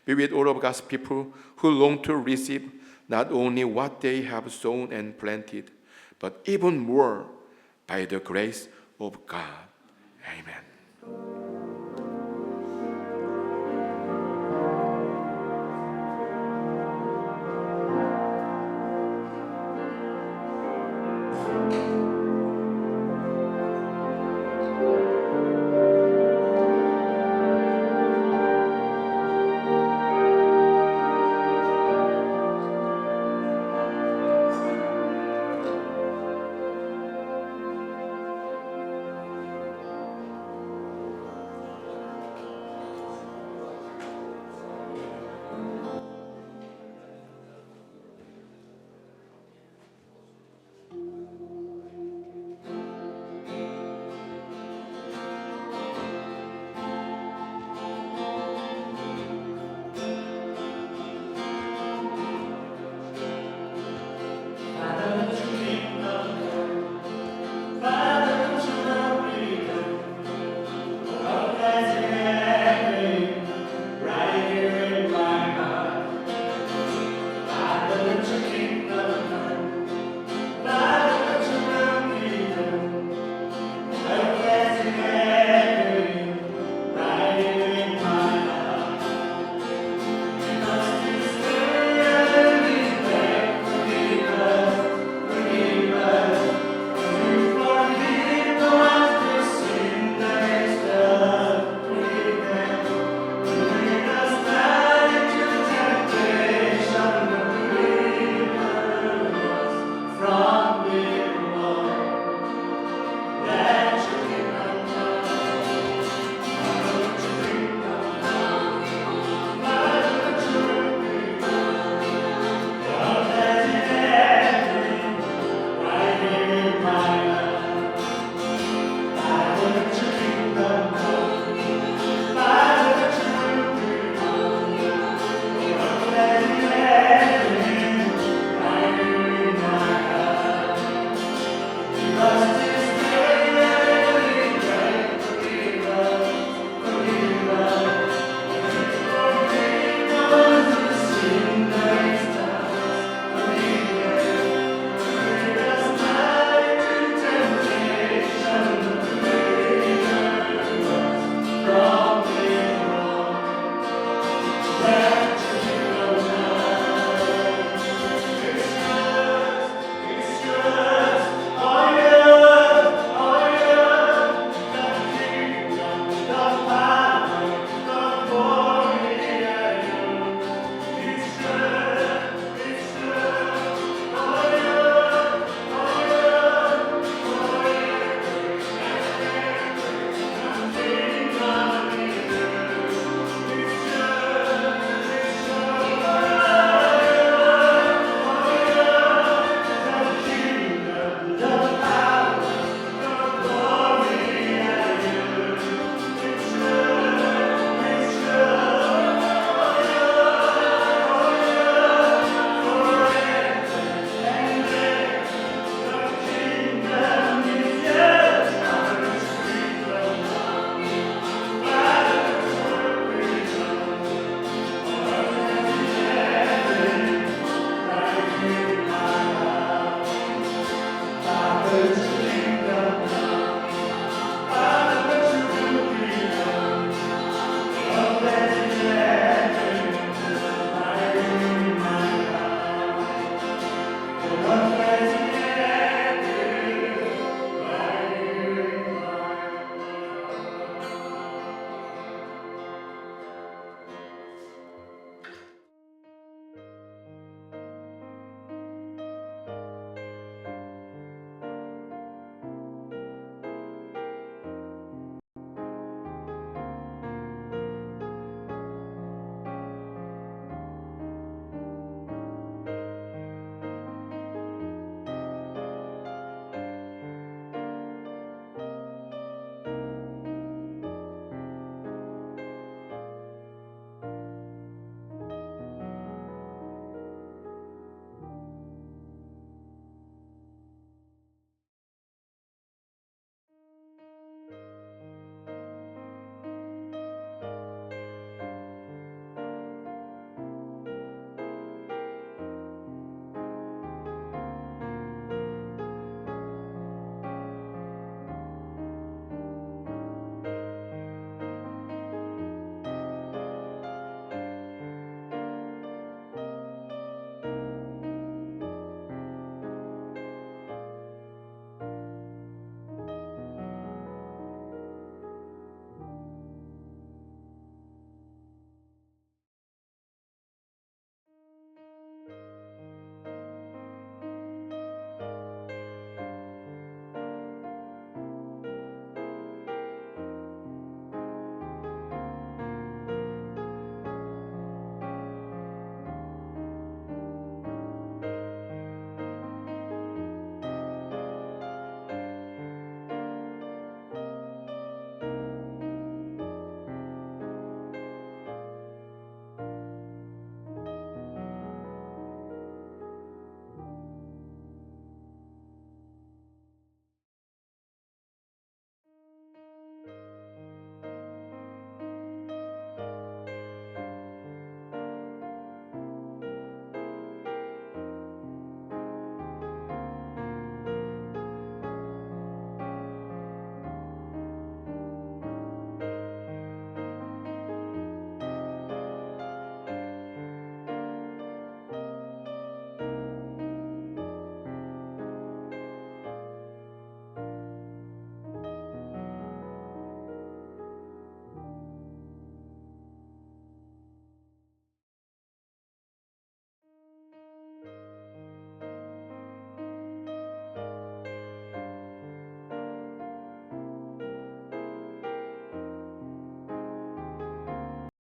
be with all of God's people who long to receive not only what they have sown and planted, but even more by the grace of God. Amen.